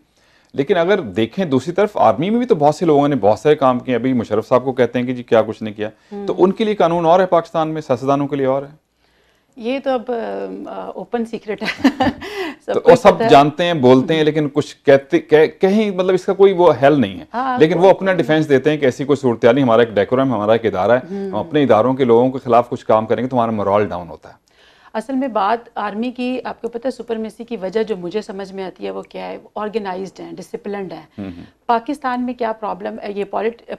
लेकिन अगर देखें दूसरी तरफ आर्मी में भी तो बहुत से लोगों ने बहुत सारे काम किए। अभी मुशर्रफ साहब को कहते हैं कि जी क्या कुछ नहीं किया, तो उनके लिए कानून और है पाकिस्तान में, सियासतदानों के लिए और है। ये तो अब ओपन सीक्रेट है तो सब जानते हैं, बोलते हैं, लेकिन कुछ कहीं मतलब इसका कोई वो हल नहीं है। हाँ, लेकिन वो अपना डिफेंस देते हैं कि ऐसी कोई सूरत नहीं, हमारा एक डेकोरम, हमारा एक इदारा है, हम अपने इदारों के लोगों के खिलाफ कुछ काम करेंगे तो हमारा मोरल डाउन होता है। असल में बात आर्मी की, आपको पता है सुपरमेसी की वजह जो मुझे समझ में आती है वो क्या है, ऑर्गेनाइज्ड है, डिसिप्लिन्ड है। पाकिस्तान में क्या प्रॉब्लम है, ये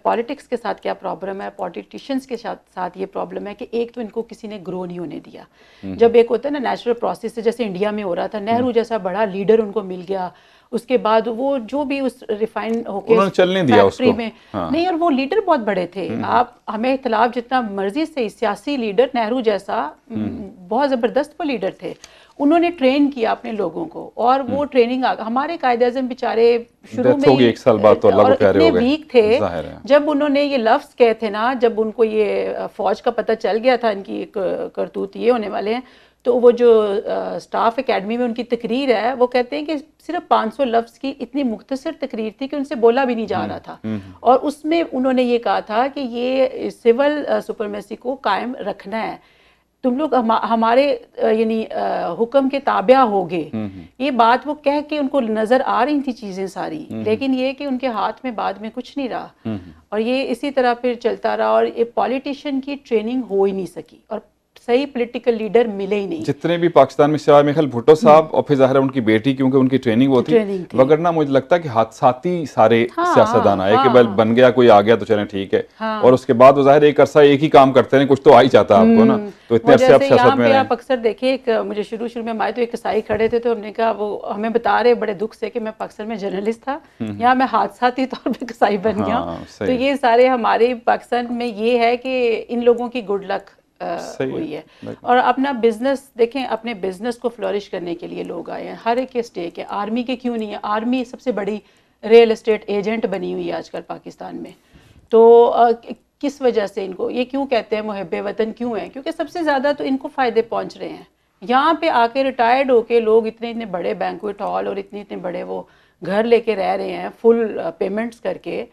पॉलिटिक्स के साथ क्या प्रॉब्लम है, पॉलिटिशियंस के साथ ये प्रॉब्लम है कि एक तो इनको किसी ने ग्रो नहीं होने दिया। जब एक होता है ना नेचुरल प्रोसेस से, जैसे इंडिया में हो रहा था, नेहरू जैसा बड़ा लीडर उनको मिल गया, उसके बाद वो जो भी उस रिफाइन होके चलने दिया फैक्ट्री उसको। में हाँ। नहीं, और वो लीडर बहुत बड़े थे। आप हमें इख्तलाफ जितना मर्जी से, सियासी लीडर नेहरू जैसा बहुत ज़बरदस्त वो लीडर थे। उन्होंने ट्रेन किया अपने लोगों को, और वो ट्रेनिंग हमारे कायद-ए-आज़म बेचारे शुरू में एक साल बाद तो अल्लाह को प्यारे हो गए, वीक थे। जब उन्होंने ये लफ्ज़ कहे थे ना, जब उनको ये फौज का पता चल गया था इनकी करतूत ये होने वाले हैं, तो वो जो स्टाफ एकेडमी में उनकी तकरीर है, वो कहते हैं कि सिर्फ 500 लफ्ज़ की इतनी मुख्तसर तकरीर थी कि उनसे बोला भी नहीं जा रहा था, और उसमें उन्होंने ये कहा था कि ये सिविल सुपरमेसी को कायम रखना है, तुम लोग हमारे यानी हुक्म के ताबिया होगे। ये बात वो कह के उनको नज़र आ रही थी चीज़ें सारी, लेकिन ये कि उनके हाथ में बाद में कुछ नहीं रहा, और ये इसी तरह फिर चलता रहा, और ये पॉलिटिशियन की ट्रेनिंग हो ही नहीं सकी, और सही पॉलिटिकल लीडर मिले ही नहीं। जितने भी पाकिस्तान में सिवाय मेखल भुट्टो साहब और फिर ज़ाहिर है उनकी बेटी, क्योंकि उनकी ट्रेनिंग वो थी, वगरना मुझे लगता है कि हादसाती सारे सियासतदान आए कि बल बन गया, कोई आ गया तो चलें ठीक है, और उसके बाद वो ज़ाहिर एक अरसा एक ही काम करते हैं, कुछ तो आ ही जाता है आपको ना, तो इतने अरसे आप सियासत में आप अक्सर देखिए, मुझे शुरू में आए तो एक कसाई खड़े थे, तो हमने कहा, वो हमें बता रहे बड़े दुख से कि मैं पाकिस्तान में जर्नलिस्ट था, यहाँ मैं हादसाती तौर पर कसाई बन गया। तो ये सारे हमारे पाकिस्तान में ये है कि इन लोगों की गुड लक हुई है। और अपना बिजनेस देखें, अपने बिजनेस को फ्लोरिश करने के लिए लोग आए हैं, हर एक के स्टेक है। आर्मी के क्यों नहीं है? आर्मी सबसे बड़ी रियल एस्टेट एजेंट बनी हुई है आजकल पाकिस्तान में। तो किस वजह से इनको ये क्यों कहते हैं मुहब्बे वतन क्यों है? क्योंकि सबसे ज़्यादा तो इनको फ़ायदे पहुंच रहे हैं। यहाँ पे आके रिटायर्ड होके लोग इतने बड़े बैंक्वेट हॉल और इतने बड़े वो घर लेके रह रहे हैं, फुल पेमेंट्स करके,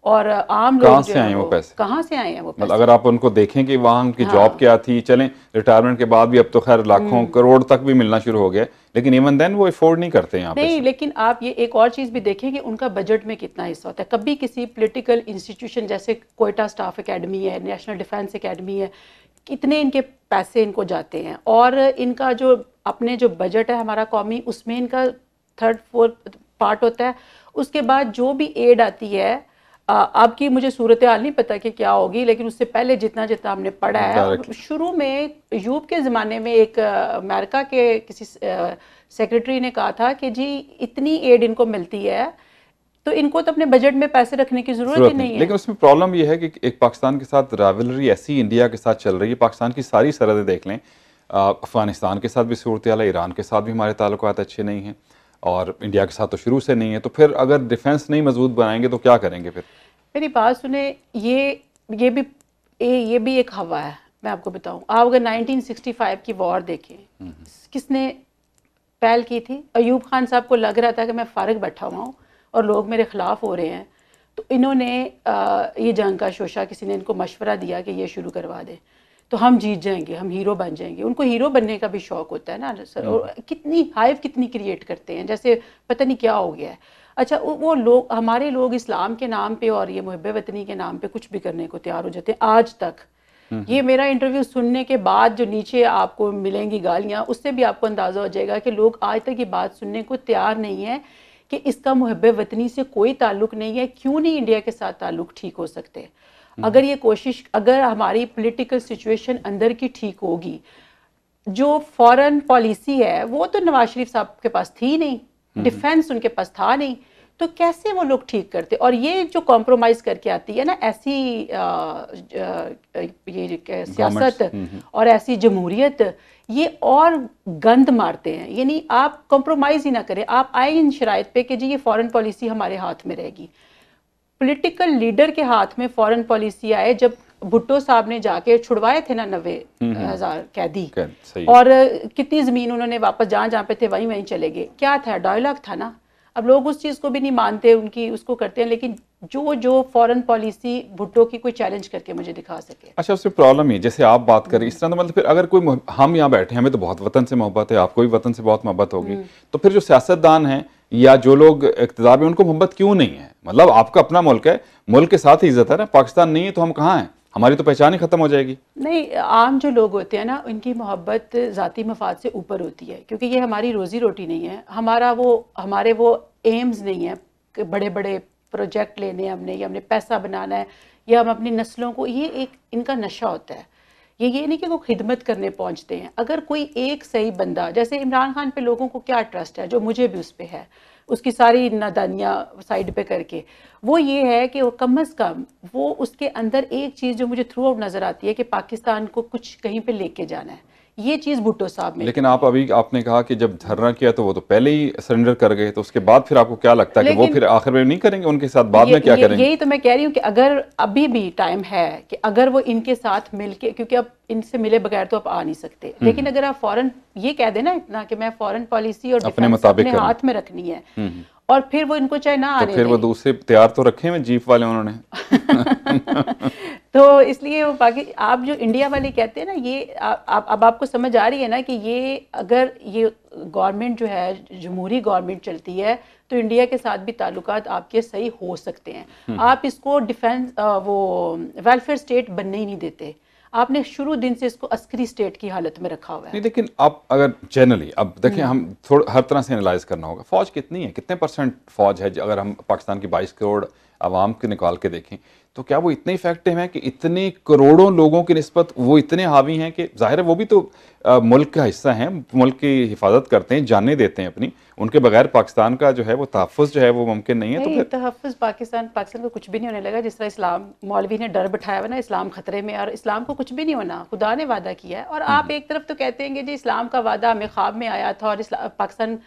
और आम कहाँ लोग से जो आए है वो वो पैसे? कहाँ से आए हैं वो मतलब पैसे। अगर आप उनको देखें कि वहाँ उनकी हाँ। जॉब क्या थी, चलें रिटायरमेंट के बाद भी अब तो खैर लाखों करोड़ तक भी मिलना शुरू हो गया, लेकिन इवन देन वो अफोर्ड नहीं करते यहाँ पे नहीं, से। लेकिन आप ये एक और चीज़ भी देखें कि उनका बजट में कितना हिस्सा होता है। कभी किसी पॉलिटिकल इंस्टीट्यूशन जैसे कोयटा स्टाफ एकेडमी है, नेशनल डिफेंस एकेडमी है, कितने इनके पैसे इनको जाते हैं, और इनका जो अपने जो बजट है हमारा कौमी, उसमें इनका थर्ड फोर्थ पार्ट होता है। उसके बाद जो भी एड आती है, अब की मुझे सूरत हाल नहीं पता कि क्या होगी, लेकिन उससे पहले जितना जितना हमने पढ़ा है, डायरेक्टली शुरू में यूब के ज़माने में एक अमेरिका के किसी सेक्रेटरी ने कहा था कि जी इतनी एड इनको मिलती है तो इनको तो अपने बजट में पैसे रखने की ज़रूरत ही जरूरत नहीं नहीं, है। लेकिन उसमें प्रॉब्लम ये है कि एक पाकिस्तान के साथ राइवलरी ऐसी इंडिया के साथ चल रही है, पाकिस्तान की सारी सरहदें देख लें, अफगानिस्तान के साथ भी सूरत हाल है, ईरान के साथ भी हमारे ताल्लुकात अच्छे नहीं हैं, और इंडिया के साथ तो शुरू से नहीं है, तो फिर अगर डिफेंस नहीं मजबूत बनाएंगे तो क्या करेंगे फिर? मेरी बात सुने, ये भी ये भी एक हवा है। मैं आपको बताऊं, आप अगर 1965 की वॉर देखें, किसने पहल की थी? अयूब खान साहब को लग रहा था कि मैं फारिग बैठा हुआ हूँ और लोग मेरे खिलाफ हो रहे हैं, तो इन्होंने ये जंग का शोशा, किसी ने इनको मशवरा दिया कि ये शुरू करवा दे तो हम जीत जाएंगे, हम हीरो बन जाएंगे। उनको हीरो बनने का भी शौक होता है ना सर, और कितनी हाइव कितनी क्रिएट करते हैं, जैसे पता नहीं क्या हो गया है। अच्छा, वो लोग, हमारे लोग इस्लाम के नाम पे और ये मुहब्बे वतनी के नाम पे कुछ भी करने को तैयार हो जाते हैं आज तक। ये मेरा इंटरव्यू सुनने के बाद जो नीचे आपको मिलेंगी गालियाँ, उससे भी आपको अंदाज़ा हो जाएगा कि लोग आज तक ये बात सुनने को तैयार नहीं है कि इसका मुहब्बे वतनी से कोई ताल्लुक नहीं है। क्यों नहीं इंडिया के साथ ताल्लुक ठीक हो सकते? अगर ये कोशिश, अगर हमारी पॉलिटिकल सिचुएशन अंदर की ठीक होगी, जो फॉरेन पॉलिसी है वो तो नवाज शरीफ साहब के पास थी नहीं, डिफेंस उनके पास था नहीं, तो कैसे वो लोग ठीक करते? और ये जो कॉम्प्रोमाइज़ करके आती है ना ऐसी ये सियासत और ऐसी जमहूरियत, ये और गंद मारते हैं। यानी आप कॉम्प्रोमाइज़ ही ना करें, आप आए इन शराइत पे कि जी ये फॉरेन पॉलिसी हमारे हाथ में रहेगी। पॉलिटिकल लीडर के हाथ में फॉरेन पॉलिसी आए जब भुट्टो साहब ने जाके छुड़वाए थे ना 90,000 कैदी, और कितनी ज़मीन उन्होंने वापस जहाँ जहाँ पे थे वहीं वहीं चले गए। क्या था? डायलॉग था ना। अब लोग उस चीज़ को भी नहीं मानते, उनकी उसको करते हैं, लेकिन जो फॉरेन पॉलिसी भुट्टो की कोई चैलेंज करके मुझे दिखा सके। अच्छा, उससे प्रॉब्लम है जैसे आप बात करें इस तरह, तो मतलब फिर अगर कोई, हम यहाँ बैठे हैं, हमें तो बहुत वतन से मोहब्बत है, आपको भी वतन से बहुत मोहब्बत होगी, तो फिर जो सियासतदान हैं या जो लोग इक़्तिदार में, उनको मोहब्बत क्यों नहीं है? मतलब आपका अपना मुल्क है, मुल्क के साथ ही इज्जत है ना। पाकिस्तान नहीं है तो हम कहाँ हैं? हमारी तो पहचान ही खत्म हो जाएगी। नहीं, आम जो लोग होते हैं ना, उनकी मोहब्बत ज़ाती मफाद से ऊपर होती है, क्योंकि ये हमारी रोज़ी रोटी नहीं है, हमारे वो एम्स नहीं है कि बड़े बड़े प्रोजेक्ट लेने हमने, या हमने पैसा बनाना है, या हम अपनी नस्लों को, ये एक इनका नशा होता है। ये नहीं कि वो खिदमत करने पहुंचते हैं। अगर कोई एक सही बंदा, जैसे इमरान खान पे लोगों को क्या ट्रस्ट है, जो मुझे भी उस पर है, उसकी सारी नादानियाँ साइड पे करके, वो ये है कि वो कम अज़ कम वो उसके अंदर एक चीज़ जो मुझे थ्रू आउट नज़र आती है कि पाकिस्तान को कुछ कहीं पे लेके जाना है। ये चीज़ भुट्टो साहब में। लेकिन आप अभी आपने कहा कि जब धरना किया तो वो तो पहले ही सरेंडर कर गए, तो उसके बाद फिर आपको क्या लगता है कि वो फिर आखिर में नहीं करेंगे उनके साथ? बाद में क्या करेंगे? यही तो मैं कह रही हूँ कि अगर अभी भी टाइम है कि अगर वो इनके साथ मिलके, क्योंकि अब इनसे मिले बगैर तो आप आ नहीं सकते, लेकिन अगर आप फॉरेन ये कह देना इतना कि मैं फॉरेन पॉलिसी और अपने मुताबिक अपने हाथ में रखनी है, और फिर वो इनको चाहे ना आने तो फिर वो दूसरे तैयार तो रखे हुए जीप वाले उन्होंने। तो इसलिए वो बाकी आप जो इंडिया वाले कहते हैं ना, ये अब आपको समझ आ रही है ना कि ये अगर ये गवर्नमेंट जो है जमहूरी गवर्नमेंट चलती है तो इंडिया के साथ भी ताल्लुकात आपके सही हो सकते हैं। आप इसको डिफेंस वो वेलफेयर स्टेट बनने ही नहीं देते, आपने शुरू दिन से इसको अस्करी स्टेट की हालत में रखा हुआ है। नहीं, लेकिन आप अगर जनरली अब देखें, हम थोड़ा हर तरह से एनालाइज करना होगा, फौज कितनी है, कितने परसेंट फौज है? अगर हम पाकिस्तान की 22 करोड़ आवाम के निकाल के देखें तो क्या वो इतने इफेक्टिव हैं कि इतने करोड़ों लोगों की निस्बत वो इतने हावी हैं कि जाहिर है वो भी तो मुल्क का हिस्सा हैं, मुल्क की हिफाजत करते हैं, जाने देते हैं अपनी, उनके बगैर पाकिस्तान का जो है वो तहफ़्फ़ुज़ जो है वो मुमकिन नहीं है। तो फिर तहफ़्फ़ुज़ पाकिस्तान को कुछ भी नहीं होने लगा। जिस तरह इस्लाम मौलवी ने डर बिठाया हुआ ना, इस्लाम खतरे में, और इस्लाम को कुछ भी नहीं होना, खुदा ने वादा किया है। और आप एक तरफ तो कहते हैं कि जी इस्लाम का वादा हमें ख्वाब में आया था और पाकिस्तान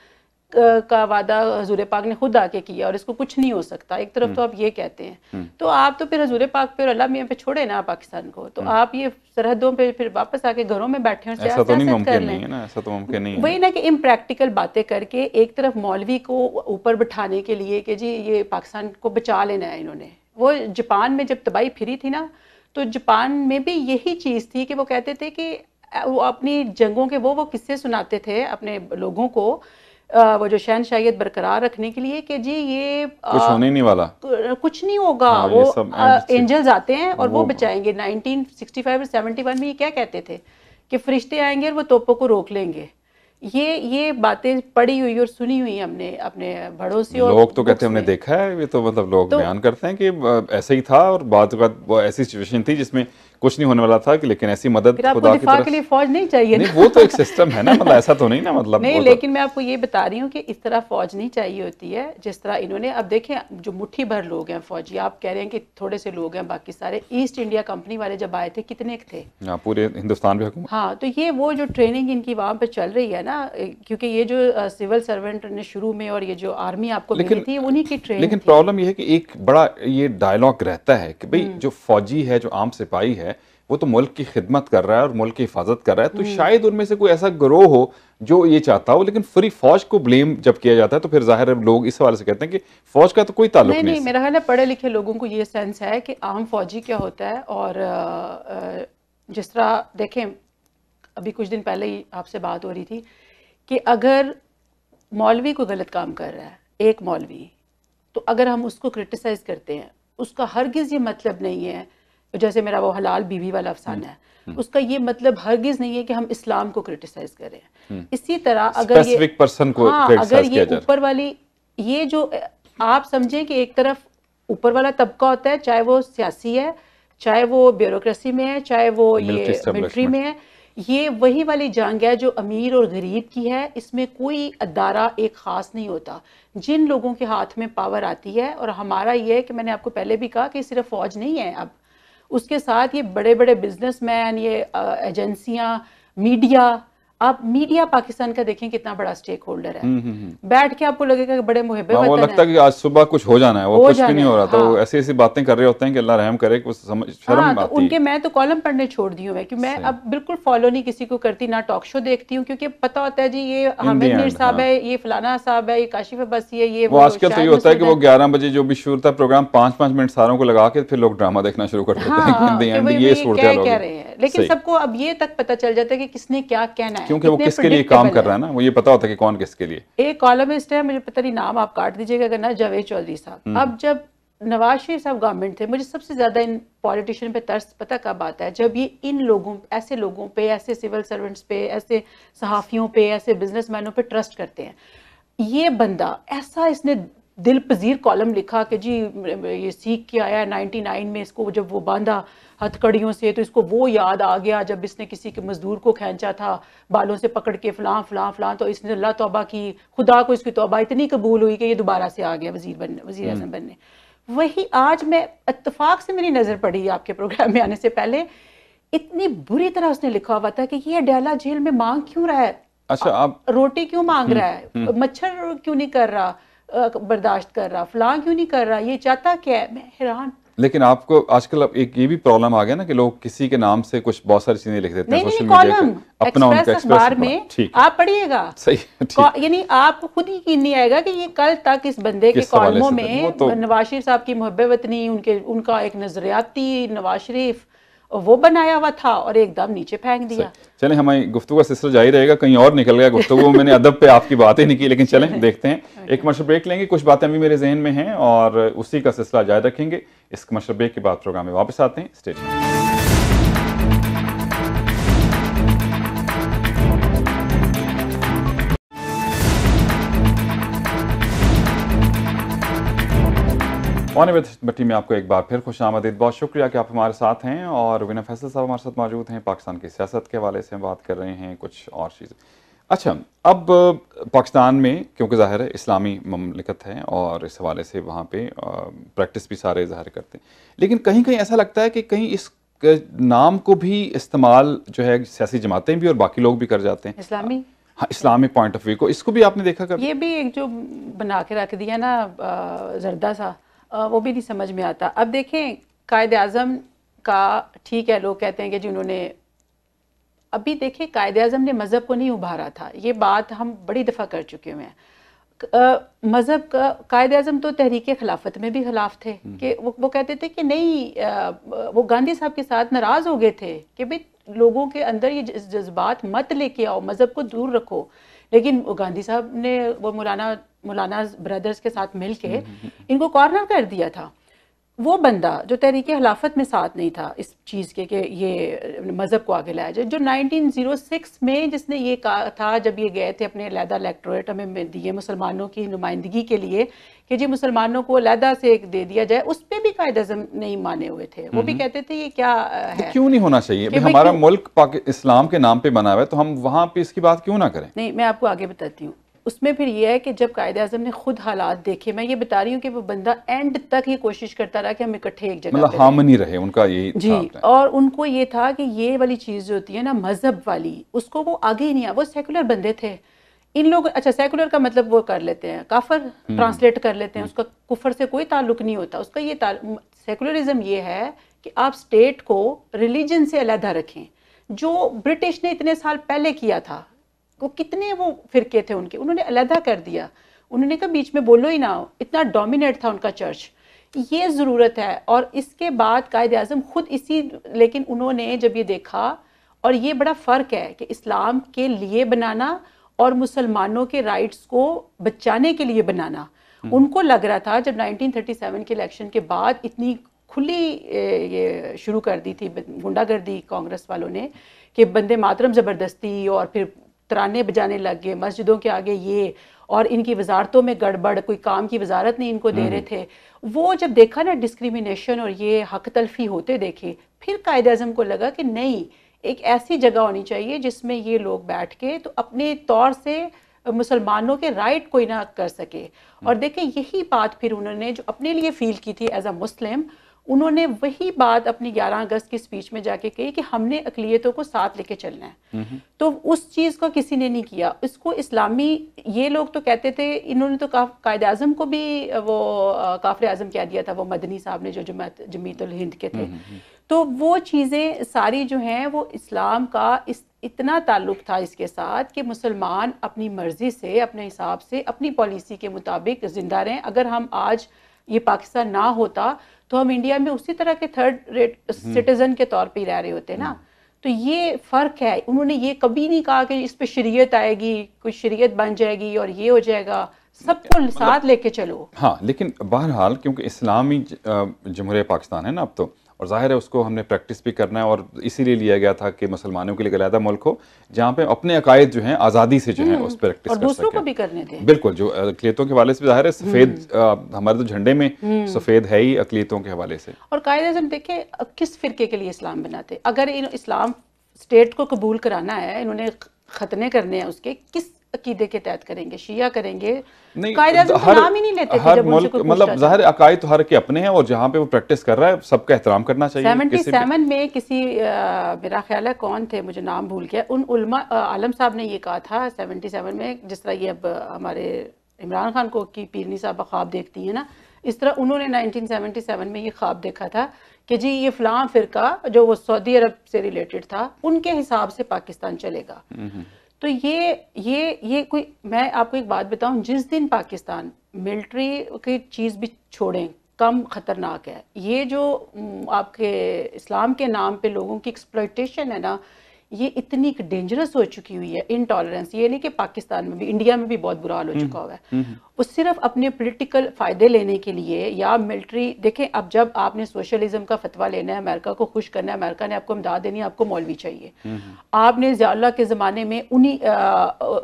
का वादा हजूर पाक ने खुद आके किया और इसको कुछ नहीं हो सकता, एक तरफ तो आप ये कहते हैं। तो आप तो फिर हजूर पाक पे और अल्लाह मियां पे छोड़े ना पाकिस्तान को, तो आप ये सरहदों पे फिर वापस आके घरों में बैठे हैं, ऐसा तो नहीं मुमकिन नहीं है ना, ऐसा तो मुमकिन नहीं है। वही ना कि इम्प्रैक्टिकल बातें करके एक तरफ मौलवी को ऊपर बिठाने के लिए कि जी ये पाकिस्तान को बचा लेना है इन्होंने, वो जापान में जब तबाही फिरी थी ना, तो जापान में भी यही चीज़ थी कि वो कहते थे कि वो अपनी जंगों के वो किस्से सुनाते थे अपने लोगों को, वो जो शहनशाहियत बरकरार रखने के लिए कि जी ये कुछ होने ही नहीं वाला, कुछ नहीं होगा, हाँ, वो ये सब एंड एंजल्स आते हैं और वो वो बचाएंगे। 1965 और 71 में ये क्या कहते थे कि फरिश्ते आएंगे और वो तोपों को रोक लेंगे। ये बातें पढ़ी हुई और सुनी हुई हमने अपने बड़ों से और लोग तो कहते हैं बुक्स हमने में। देखा है, ये तो मतलब लोग तो बयान करते हैं कि ऐसा ही था और बाद वो ऐसी सिचुएशन थी जिसमें कुछ नहीं होने वाला था कि लेकिन ऐसी मदद फिर आपको खुदा की दिफा तरफ के लिए फौज नहीं चाहिए नहीं, ना। वो तो एक सिस्टम है ना, मतलब ऐसा तो नहीं ना, मतलब नहीं, वो तो लेकिन मैं आपको ये बता रही हूँ कि इस तरह फौज नहीं चाहिए होती है जिस तरह इन्होंने। अब देखें, जो मुट्ठी भर लोग हैं फौजी, आप कह रहे हैं कि थोड़े से लोग हैं, बाकी सारे ईस्ट इंडिया कंपनी वाले जब आए थे कितने थे। हाँ, पूरे हिंदुस्तान में हुकूमत। हाँ, तो ये वो जो ट्रेनिंग इनकी वहाँ पे चल रही है ना, क्योंकि ये जो सिविल सर्वेंट ने शुरू में और ये जो आर्मी आपको मिली लेकिन थी उन्हीं की ट्रेनिंग लेकिन थी। प्रॉब्लम ये है कि एक बड़ा ये डायलॉग रहता है कि भाई जो फौजी है, जो आम सिपाही है, वो तो मुल्क की खिदमत कर रहा है और मुल्क की हिफाजत कर रहा है, तो शायद उनमें से कोई ऐसा गिरोह हो जो ये चाहता हो। लेकिन पूरी फौज को ब्लेम जब किया जाता है तो फिर जाहिर है लोग इस हवाले से कहते हैं कि फौज का तो कोई ताल्लुक नहीं नहीं नहीं, है। मेरा ख्याल है पढ़े लिखे लोगों को ये सेंस है कि आम फौजी क्या होता है। और जिस तरह देखें, अभी कुछ दिन पहले ही आपसे बात हो रही थी कि अगर मौलवी कोई गलत काम कर रहा है, एक मौलवी, तो अगर हम उसको क्रिटिसाइज करते हैं, उसका हरगिज़ ये मतलब नहीं है, जैसे मेरा वो हलाल बीवी वाला अफसाना है, उसका ये मतलब हरगिज़ नहीं है कि हम इस्लाम को क्रिटिसाइज करें। इसी तरह अगर ये स्पेसिफिक पर्सन को हाँ, अगर क्रिटिसाइज ये किया जा रहा ऊपर वाली, ये जो आप समझें कि एक तरफ ऊपर वाला तबका होता है, चाहे वो सियासी है, चाहे वो ब्यूरोक्रेसी में है, चाहे वो है, मिलिट्री ये मिलिट्री एस्टेब्लिशमेंट। में है, ये वही वाली जंग है जो अमीर और गरीब की है। इसमें कोई अदारा एक ख़ास नहीं होता। जिन लोगों के हाथ में पावर आती है, और हमारा ये है कि मैंने आपको पहले भी कहा कि सिर्फ फौज नहीं है, अब उसके साथ ये बड़े बड़े बिजनेसमैन, ये एजेंसियां, मीडिया। आप मीडिया पाकिस्तान का देखें कितना बड़ा स्टेक होल्डर है। बैठ के आपको लगेगा कि बड़े मुहिब्बे हाँ, वो वतन लगता है है, कि आज सुबह कुछ हो जाना है, वो हो कुछ भी जाना नहीं हो है। रहा था, वो हाँ ऐसी ऐसी बातें कर रहे होते हैं कि अल्लाह रहम करे, कुछ समझ हाँ, शर्म तो आती उनके है। मैं तो कॉलम पढ़ने छोड़ दी हूँ मैं, कि मैं सही, अब बिल्कुल फॉलो नहीं किसी को करती, ना टॉक शो देखती हूँ, क्योंकि पता होता है जी ये इन दी हामिद मीर एंड साहब हाँ। है, ये फलाना साहब है, ये काशिफ अब्बासी है, ये वो वो आजकल तो ये शाहिद होता है कि मसूद वो है। 11 बजे जो भी शुरू था प्रोग्राम 5-5 मिनट सारों को लगा के फिर लोग ड्रामा देखना शुरू कर देते हैं कि इन दी हाँ, कि एंड भाई ये भाई सूरत क्या हाल हो कह गई। रहे हैं, लेकिन सही, सबको अब ये तक पता चल जाता है कि किसने क्या कहना है, क्योंकि वो इतने किसके लिए काम प्रिडिक्टेबल कर रहा है। है ना, वो ये पता होता है कि कौन किसके लिए। एक कॉलमिस्ट है, मुझे पता नहीं नाम आप काट दीजिएगा अगर ना, जावेद चौधरी साहब। अब जब नवाज शरीफ साहब गवर्नमेंट थे, मुझे सबसे ज्यादा इन पॉलिटिशियन पे तरस पता कब आता है, जब ये इन लोगों, ऐसे लोगों पे, ऐसे सिविल सर्वेंट्स पे, ऐसे सहाफियों पे, ऐसे बिजनेसमैनों पे ट्रस्ट करते हैं। ये बंदा ऐसा, इसने दिल पजीर कॉलम लिखा कि जी ये सीख के आया 99 में, इसको जब वो बांधा हथकड़ियों से तो इसको वो याद आ गया जब इसने किसी के मजदूर को खींचा था बालों से पकड़ के, फलां फलां फलां, तो इसने अल्लाह तौबा की, खुदा को इसकी तौबा इतनी कबूल हुई कि ये दोबारा से आ गया वजीर आजम बनने। वही आज मैं इत्तेफाक से मेरी नज़र पड़ी आपके प्रोग्राम में आने से पहले, इतनी बुरी तरह उसने लिखा हुआ था कि ये अडयाला जेल में मांग क्यों रहा है, अच्छा, आप रोटी क्यों मांग रहा है, मच्छर क्यों नहीं कर रहा, बर्दाश्त कर रहा, फलां क्यों नहीं कर रहा, ये चाहता क्या है। मैं हैरान। लेकिन आपको आजकल अब एक ये भी प्रॉब्लम आ गया ना कि लोग किसी के नाम से कुछ बहुत सारी चीजें लिख देते हैं नहीं सोशल नहीं, मीडिया कॉलम पे, अपना उनका एक्सप्रेस अखबार एक्सप्रेस में ठीक आप पढ़िएगा। सही ठीक। यानी आपको खुद ही यकीन नहीं आएगा कि ये कल तक इस बंदे के किस हवाले कॉलमों से वो में तो नवाज शरीफ साहब की मुहब्बत वतनी, उनका एक नजरियाती नवाज शरीफ वो बनाया हुआ था, और एकदम नीचे फेंक दिया। चलें, हमारी गुफ्तगू का सिलसिला जारी रहेगा, कहीं और निकल गया गुफ्तगू, मैंने अदब पे आपकी बात ही नहीं की, लेकिन चलें देखते हैं। एक कमर्शियल ब्रेक लेंगे, कुछ बातें अभी मेरे जहन में हैं और उसी का सिलसिला जारी रखेंगे। इस कमर्शियल ब्रेक के बाद प्रोग्राम में वापस आते हैं। Stay tuned. ऑन भट्टी में आपको एक बार फिर खुश आमदीद, बहुत शुक्रिया कि आप हमारे साथ हैं। और विनय फैसल साहब हमारे साथ मौजूद हैं, पाकिस्तान की सियासत के हवाले से हम बात कर रहे हैं, कुछ और चीज़ें। अच्छा, अब पाकिस्तान में क्योंकि ज़ाहिर है इस्लामी ममलिकत है और इस हवाले से वहाँ पे प्रैक्टिस भी सारे ज़ाहिर करते हैं, लेकिन कहीं कहीं ऐसा लगता है कि कहीं इस नाम को भी इस्तेमाल जो है सियासी जमातें भी और बाकी लोग भी कर जाते हैं, इस्लामी, हाँ, इस्लामी पॉइंट ऑफ व्यू को, इसको भी आपने देखा कर? ये भी एक जो बना के रख दिया ना जर्दा सा, वो भी नहीं समझ में आता। अब देखें, कायद आज़म का ठीक है, लोग कहते हैं कि जिन्होंने, अभी देखें कायद आज़म ने मज़हब को नहीं उभारा था, ये बात हम बड़ी दफ़ा कर चुके हुए हैं। मज़हब का कायद-ए-आज़म तो तहरीक खिलाफत में भी खिलाफ थे कि वो कहते थे कि नहीं, वो गांधी साहब के साथ नाराज़ हो गए थे कि भाई लोगों के अंदर ये जज्बात मत लेके आओ, मज़हब को दूर रखो। लेकिन वो गांधी साहब ने वो मौलाना ब्रदर्स के साथ मिल के इनको कॉर्नर कर दिया था। वो बंदा जो तहरीक खिलाफत में साथ नहीं था इस चीज़ के कि ये मज़हब को आगे लाया जाए, जो 1906 में जिसने ये कहा था जब ये गए थे अपने अलहदा इलेक्टोरेट हमें दिए मुसलमानों की नुमाइंदगी के लिए कि जी मुसलमानों को अलहदा से एक दे दिया जाए, उस पर भी कायद-ए-आज़म नहीं माने हुए थे। वो भी कहते थे ये क्या है, क्यों नहीं होना चाहिए? हमारा मुल्क इस्लाम के नाम पे बना हुआ है तो हम वहाँ पे इसकी बात क्यों ना करें? नहीं, मैं आपको आगे बताती हूँ। उसमें फिर ये है कि जब कायद-ए-आज़म ने खुद हालात देखे, मैं ये बता रही हूँ कि वो बंदा एंड तक ये कोशिश करता रहा कि हम इकट्ठे एक जगह मतलब हार्मनी रहे, उनका यही जी। और उनको ये था कि ये वाली चीज़ जो होती है ना मज़हब वाली, उसको वो आगे ही नहीं आया। वो सेकुलर बंदे थे। इन लोग अच्छा सेकुलर का मतलब वो कर लेते हैं, काफर ट्रांसलेट कर लेते हैं, उसका कुफर से कोई ताल्लुक नहीं होता। उसका ये सेकुलरिज्म ये है कि आप स्टेट को रिलीजन से अलहदा रखें, जो ब्रिटिश ने इतने साल पहले किया था। वो कितने वो फिरके थे उनके, उन्होंने अलहदा कर दिया। उन्होंने कहा बीच में बोलो ही ना, इतना डोमिनेट था उनका चर्च। ये ज़रूरत है। और इसके बाद कायद-ए-आज़म खुद इसी, लेकिन उन्होंने जब ये देखा, और ये बड़ा फ़र्क है कि इस्लाम के लिए बनाना और मुसलमानों के राइट्स को बचाने के लिए बनाना। उनको लग रहा था जब 1937 के इलेक्शन के बाद इतनी खुली ये शुरू कर दी थी गुंडागर्दी कांग्रेस वालों ने कि बंदे मातरम ज़बरदस्ती और फिर तराने बजाने लग गए मस्जिदों के आगे, ये और इनकी वजारतों में गड़बड़, कोई काम की वजारत नहीं इनको दे रहे थे। वो जब देखा ना डिस्क्रिमिनेशन और ये हक तलफी होते देखे, फिर कायद-ए-आज़म को लगा कि नहीं, एक ऐसी जगह होनी चाहिए जिसमें ये लोग बैठ के तो अपने तौर से मुसलमानों के राइट कोई ना कर सके। और देखें यही बात फिर उन्होंने जो अपने लिए फील की थी एज अ मुस्लिम, उन्होंने वही बात अपनी 11 अगस्त की स्पीच में जाके कही कि हमने अक़लियतों को साथ लेके चलना है। तो उस चीज़ को किसी ने नहीं किया। इसको इस्लामी, ये लोग तो कहते थे, इन्होंने तो कायद-ए-आज़म को भी वो काफ़िर आज़म कह दिया था, वो मदनी साहब ने जो जमीयतुल हिंद के थे। तो वो चीज़ें सारी जो हैं वो इस्लाम का इतना ताल्लुक था इसके साथ कि मुसलमान अपनी मर्ज़ी से, अपने हिसाब से, अपनी पॉलिसी के मुताबिक ज़िंदा रहें। अगर हम आज ये पाकिस्तान ना होता तो हम इंडिया में उसी तरह के थर्ड रेट सिटीजन के तौर पे ही रह रहे होते ना। तो ये फ़र्क है। उन्होंने ये कभी नहीं कहा कि इस पे शरीयत आएगी, कोई शरीयत बन जाएगी और ये हो जाएगा, सबको साथ लेके चलो। हाँ, लेकिन बहरहाल क्योंकि इस्लामी जमहूरिया पाकिस्तान है ना अब तो, और ज़ाहिर है उसको हमने प्रैक्टिस भी करना है, और इसीलिए लिया गया था कि मुसलमानों के लिए अलहदा मुल्क हो जहाँ पे अपने अकायद जो हैं आज़ादी से जो है उस पर प्रैक्टिस और कर दूसरों सकें। को भी करने दें। बिल्कुल, जो अक़लियतों के हवाले से ज़ाहिर है सफ़ेद, हमारे तो झंडे में सफ़ेद है ही अक़लियतों के हवाले से। और कायद-ए-आज़म देखें किस फ़िरके के लिए इस्लाम बनाते, अगर इस्लाम स्टेट को कबूल कराना है, इन्होंने खतने करने हैं उसके, किस अकीदे के तहत करेंगे? शिया करेंगे? कायद-ए-आज़म का नाम ही नहीं लेते थे जब उनसे कोई मतलब ज़ाहिर अकायद तो हर के अपने हैं, और जहाँ पे वो प्रैक्टिस कर रहा है सबका एहतराम करना चाहिए। 77 में किसी मेरा ख्याल है कौन थे, मुझे नाम भूल गया, उन उलमा आलम साहब ने ये कहा था 77 में, जिस तरह ये अब हमारे इमरान खान को की पीरनी साहब ख्वाब देखती है ना, इस तरह उन्होंने 1977 में ये ख्वाब देखा था कि जी ये फ़लाँ फ़िरका जो वो सऊदी अरब से रिलेटेड था, उनके हिसाब से पाकिस्तान चलेगा। तो ये कोई, मैं आपको एक बात बताऊं, जिस दिन पाकिस्तान मिलिट्री की चीज़ भी छोड़ें, कम ख़तरनाक है ये जो आपके इस्लाम के नाम पे लोगों की एक्सप्लॉयटेशन है ना, ये इतनी डेंजरस हो चुकी हुई है। इनटॉलरेंस, ये नहीं कि पाकिस्तान में भी, इंडिया में भी बहुत बुरा हाल हो चुका हुआ है। वो सिर्फ अपने पॉलिटिकल फ़ायदे लेने के लिए या मिलिट्री, देखें अब जब आपने सोशलिज्म का फतवा लेना है, अमेरिका को खुश करना है, अमेरिका ने आपको इमदाद देनी है, आपको मौलवी चाहिए। आपने ज़िया-उल-हक के ज़माने में उन्हीं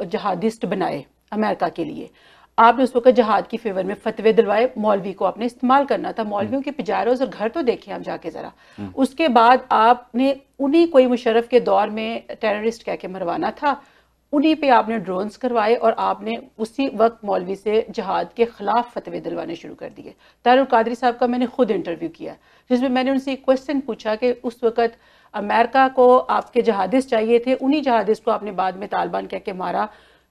जहादिस्ट बनाए अमेरिका के लिए, आपने उस वक्त जहाद की फेवर में फतवे दिलवाए, मौलवी को आपने इस्तेमाल करना था। मौलवियों के पिजारोज और घर तो देखें आप जाके ज़रा। उसके बाद आपने उन्हीं कोई मुशर्रफ के दौर में टेररिस्ट कह के मरवाना था, उन्हीं पे आपने ड्रोन्स करवाए और आपने उसी वक्त मौलवी से जहाद के ख़िलाफ़ फतवे दिलवाने शुरू कर दिए। तारुल कादरी साहब का मैंने खुद इंटरव्यू किया जिसमें मैंने उनसे एक क्वेश्चन पूछा कि उस वक्त अमेरिका को आपके जहादिस्ट चाहिए थे, उन्हीं जहादिस्ट को आपने बाद में तालिबान कह के मारा,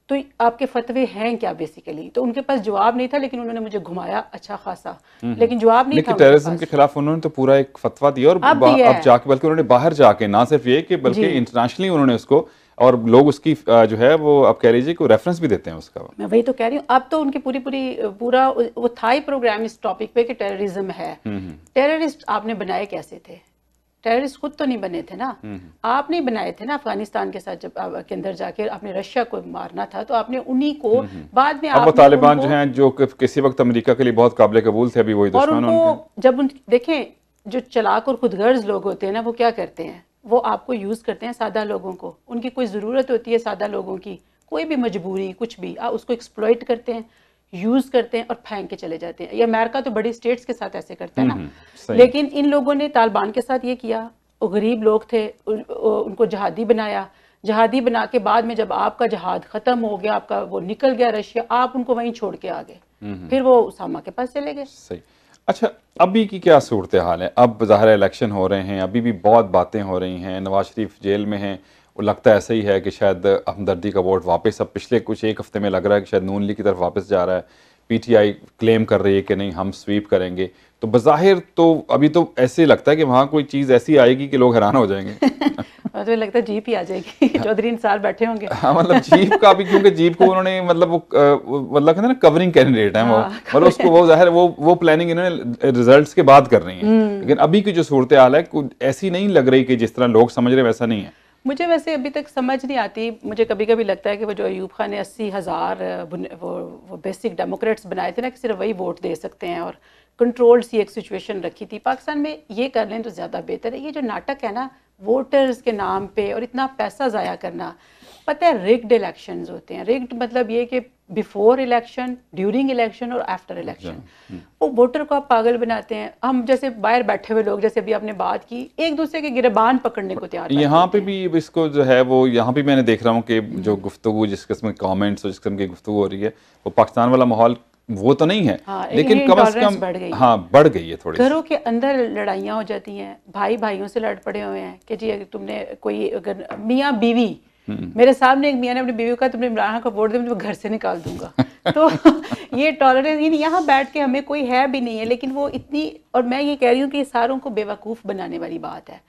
तो आपके फतवे हैं क्या बेसिकली? तो उनके पास जवाब नहीं था, लेकिन उन्होंने मुझे घुमाया अच्छा खासा, लेकिन जवाब नहीं था। टेररिज्म के खिलाफ उन्होंने तो पूरा एक फतवा दिया, और अब जाके बल्कि उन्होंने बाहर जाके ना सिर्फ ये कि बल्कि इंटरनेशनली उन्होंने उसको और लोग उसकी जो है वो आप कह लीजिए कि रेफरेंस भी देते हैं उसका। मैं वही तो कह रही हूँ, अब तो उनकी पूरा वो था ही प्रोग्राम इस टॉपिक पे कि टेररिज्म है। टेररिस्ट आपने बनाए कैसे थे? टेररिस्ट खुद तो नहीं बने थे ना, आप नहीं बनाए थे ना। अफगानिस्तान के साथ जब के अंदर जाके आपने रशिया को मारना था तो आपने उन्हीं को बाद में अब वो तालिबान जो हैं जो किसी वक्त अमेरिका के लिए बहुत काबिल कबूल थे, अभी वही दुश्मन और उनको जब देखें, जो चालाक और खुदगर्ज लोग होते हैं ना, वो क्या करते हैं, वो आपको यूज़ करते हैं सादा लोगों को। उनकी कोई ज़रूरत होती है सादा लोगों की, कोई भी मजबूरी कुछ भी, उसको एक्सप्लॉइट करते हैं, यूज़ करते हैं और फेंक के चले जाते हैं। ये अमेरिका तो बड़ी स्टेट्स के साथ ऐसे करता है ना। लेकिन इन लोगों ने तालिबान के साथ ये किया। वो गरीब लोग थे, उनको जहादी बनाया। जहादी बना के बाद में जब आपका जहाद ख़त्म हो गया, आपका वो निकल गया रशिया, आप उनको वहीं छोड़ के आ गए, फिर वो उसामा के पास चले गए। सही। अच्छा, अभी की क्या सूरत हाल है? अब ज़ाहिर इलेक्शन हो रहे हैं, अभी भी बहुत बातें हो रही हैं, नवाज शरीफ जेल में हैं, वो लगता ऐसा ही है कि शायद हमदर्दी का वोट वापस, अब पिछले कुछ एक हफ्ते में लग रहा है कि शायद नून लीग की तरफ वापस जा रहा है। पीटीआई क्लेम कर रही है कि नहीं हम स्वीप करेंगे, तो बज़ाहिर तो अभी तो ऐसे लगता है कि वहाँ कोई चीज़ ऐसी आएगी कि लोग हैरान हो जाएंगे। तो लगता है जीप ही आ जाएगी। चौधरी साल बैठे होंगे। हाँ, मतलब जीप का भी, क्योंकि जीप को उन्होंने मतलब वो मतलब कहते हैं ना कवरिंग कैंडिडेट है वो, मतलब उसको वो जाहिर वो प्लानिंग इन्होंने रिजल्ट्स के बाद कर रही है। लेकिन अभी की जो सूरत हाल है ऐसी नहीं लग रही कि जिस तरह लोग समझ रहे वैसा नहीं है। मुझे वैसे अभी तक समझ नहीं आती। मुझे कभी कभी लगता है कि वो जो अयूब खान ने 80,000 वो बेसिक डेमोक्रेट्स बनाए थे ना, कि सिर्फ वही वोट दे सकते हैं, और कंट्रोल्ड सी एक सिचुएशन रखी थी। पाकिस्तान में ये कर लें तो ज़्यादा बेहतर है। ये जो नाटक है ना वोटर्स के नाम पे और इतना पैसा ज़ाया करना, पता है रिग्ड इलेक्शंस होते हैं। रिग्ड मतलब ये कि बिफोर इलेक्शन, ड्यूरिंग इलेक्शन और आफ्टर इलेक्शन वो वोटर को आप पागल बनाते हैं। हम जैसे बाहर बैठे हुए लोग, जैसे अभी आपने बात की, एक दूसरे के गिरबान पकड़ने को तैयार। यहाँ पे भी इसको जो है वो यहाँ पे मैंने देख रहा हूँ कि जो गुफ्तगू, जिस किस्म के कमेंट्स और जिस किस्म की गुफ्तगू हो रही है, वो पाकिस्तान वाला माहौल वो तो नहीं है, लेकिन कम से कम बढ़ गई है थोड़ी। घरों के अंदर लड़ाइयाँ हो जाती हैं, भाई भाइयों से लड़ पड़े हुए हैं कि जी अगर तुमने कोई, अगर मियाँ बीवी, मेरे सामने एक मियाँ ने अपनी बीवी को कहा तुमने इमरान खान को वोट दे, मैं घर से निकाल दूंगा। तो ये टॉलरेंस यहाँ बैठ के हमें कोई है भी नहीं है, लेकिन वो इतनी, और मैं ये कह रही हूँ कि सारों को बेवकूफ़ बनाने वाली बात है।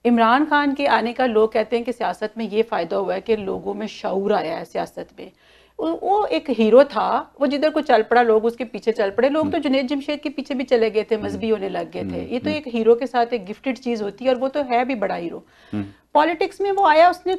इमरान खान के आने का लोग कहते हैं कि सियासत में ये फ़ायदा हुआ है कि लोगों में शऊर आया है सियासत में। वो एक हीरो था, वो जिधर को चल पड़ा लोग उसके पीछे चल पड़े। लोग तो जुनैद जमशेद के पीछे भी चले गए थे, मजहबी होने लग गए थे। ये तो एक हीरो के साथ एक गिफ्टेड चीज़ होती है, और वो तो है भी बड़ा हीरो। पॉलिटिक्स में वो आया, उसने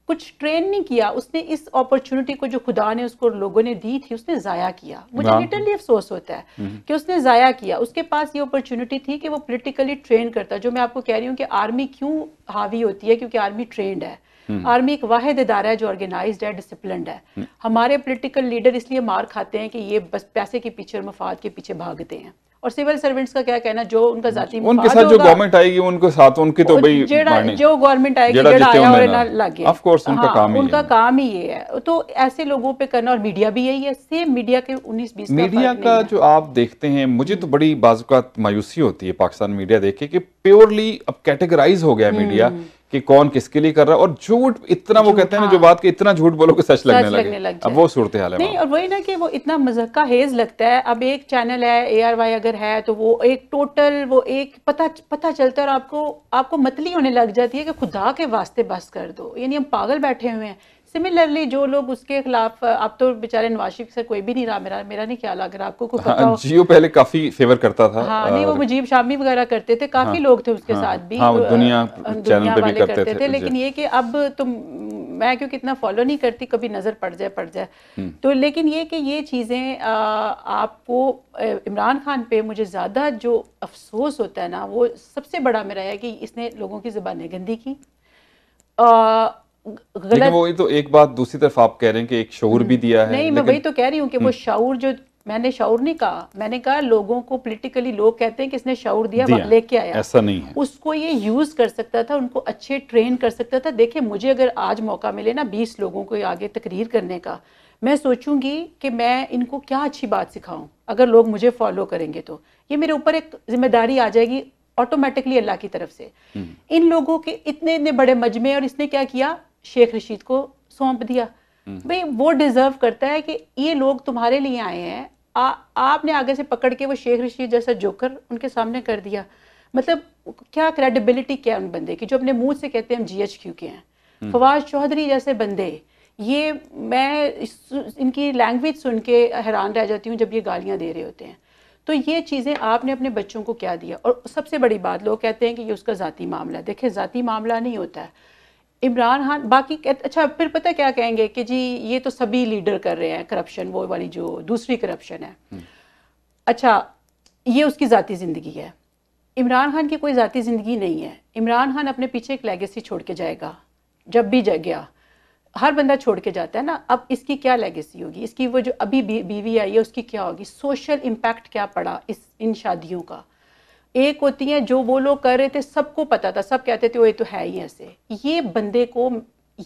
कुछ ट्रेन नहीं किया, उसने इस अपॉर्चुनिटी को जो खुदा ने उसको लोगों ने दी थी उसने ज़ाया किया। मुझे लिटरली अफसोस होता है कि उसने ज़ाया किया। उसके पास ये अपॉर्चुनिटी थी कि वो पॉलिटिकली ट्रेन करता। जो मैं आपको कह रही हूँ कि आर्मी क्यों हावी होती है, क्योंकि आर्मी ट्रेंड है। आर्मी एक वाहिद इदारा है जो ऑर्गेनाइज्ड है, डिसिप्लिन्ड है। हमारे पॉलिटिकल लीडर इसलिए मार खाते हैं कि ये बस पैसे के पीछे और मफाद के पीछे भागते हैं। और सिविल सर्वेंट्स का क्या कहना, जो उनका जाती उनके साथ जो गवर्नमेंट आएगी उनके साथ उनकी तो भाई जो गवर्नमेंट आएगी जेड़ा आया और ना लगे, ऑफ कोर्स उनका काम ही है। उनका काम ही ये है। तो ऐसे लोगों पे करना, और मीडिया भी यही है, सेम मीडिया के 19-20 मीडिया का जो आप देखते हैं, मुझे तो बड़ी बाज़-औक़ात मायूसी होती है पाकिस्तान मीडिया देख के कि प्योरली अब कैटेगराइज हो गया मीडिया कि कौन किसके लिए कर रहा है, और झूठ इतना, वो कहते हैं ना जो बात के इतना झूठ बोलो कि सच लगने लगे। अब वो सूरत हाल है नहीं, और वही ना कि वो इतना मज़ाक़ा हेज लगता है। अब एक चैनल है ARY अगर है तो वो एक टोटल वो एक पता चलता है, और आपको मतली होने लग जाती है कि खुदा के वास्ते बस कर दो, यानी हम पागल बैठे हुए हैं। सिमिलरली जो लोग उसके खिलाफ, अब तो बेचारे नवाज शरीफ से कोई भी नहीं रहा, मेरा नहीं ख्याल, अगर आपको कोई पता हो। जियो पहले काफी फेवर करता था। हाँ, नहीं वो मुजीब शामी वगैरह करते थे, काफी लोग थे उसके साथ भी, दुनिया चैनल पे भी करते थे। लेकिन ये कि अब तो मैं क्योंकि इतना फॉलो नहीं करती, कभी नजर पड़ जाए तो, लेकिन ये कि ये चीजें आपको इमरान खान पे मुझे ज्यादा जो अफसोस होता है ना, वो सबसे बड़ा मेरा है कि इसने लोगों की जुबानें गंदी की। लेकिन वो तो एक बात, दूसरी तरफ आप कह रहे हैं कि एक शऊर भी दिया है। नहीं, मैं वही तो कह रही हूँ कि वो शऊर, जो मैंने शऊर नहीं कहा, मैंने कहा लोगों को पॉलिटिकली लोग कहते हैं कि इसने शऊर दिया लेके आया, ऐसा नहीं है। उसको ये यूज कर सकता था, उनको अच्छे ट्रेन कर सकता था। देखिए मुझे अगर आज मौका मिले ना 20 लोगों को आगे तकरीर करने का, मैं सोचूंगी कि मैं इनको क्या अच्छी बात सिखाऊं। अगर लोग मुझे फॉलो करेंगे तो ये मेरे ऊपर एक जिम्मेदारी आ जाएगी ऑटोमेटिकली अल्लाह की तरफ से। इन लोगों के इतने बड़े मजमे, और इसने क्या किया, शेख रशीद को सौंप दिया। भाई वो डिजर्व करता है कि ये लोग तुम्हारे लिए आए हैं, आपने आगे से पकड़ के वो शेख रशीद जैसा जोकर उनके सामने कर दिया। मतलब क्या क्रेडिबिलिटी क्या उन बंदे की, जो अपने मुंह से कहते हैं हम GHQ के हैं। फवाद चौधरी जैसे बंदे, ये मैं इनकी लैंग्वेज सुन के हैरान रह जाती हूँ जब ये गालियाँ दे रहे होते हैं। तो ये चीज़ें आपने अपने बच्चों को क्या दिया। और सबसे बड़ी बात, लोग कहते हैं कि ये उसका ज़ाती मामला है। देखिए, ज़ाती मामला नहीं होता है। इमरान खान बाकी अच्छा, फिर पता क्या कहेंगे कि जी ये तो सभी लीडर कर रहे हैं करप्शन, वो वाली जो दूसरी करप्शन है। अच्छा, ये उसकी ज़ाती ज़िंदगी है। इमरान खान की कोई ज़ाती ज़िंदगी नहीं है। इमरान खान अपने पीछे एक लेगेसी छोड़ के जाएगा, जब भी गया। हर बंदा छोड़ के जाता है ना। अब इसकी क्या लेगेसी होगी, इसकी वो जो अभी बीवी आई है उसकी क्या होगी, सोशल इम्पैक्ट क्या पड़ा इन शादियों का। एक होती है जो वो लोग कर रहे थे, सबको पता था, सब कहते थे वो ये तो है ही ऐसे। ये बंदे को,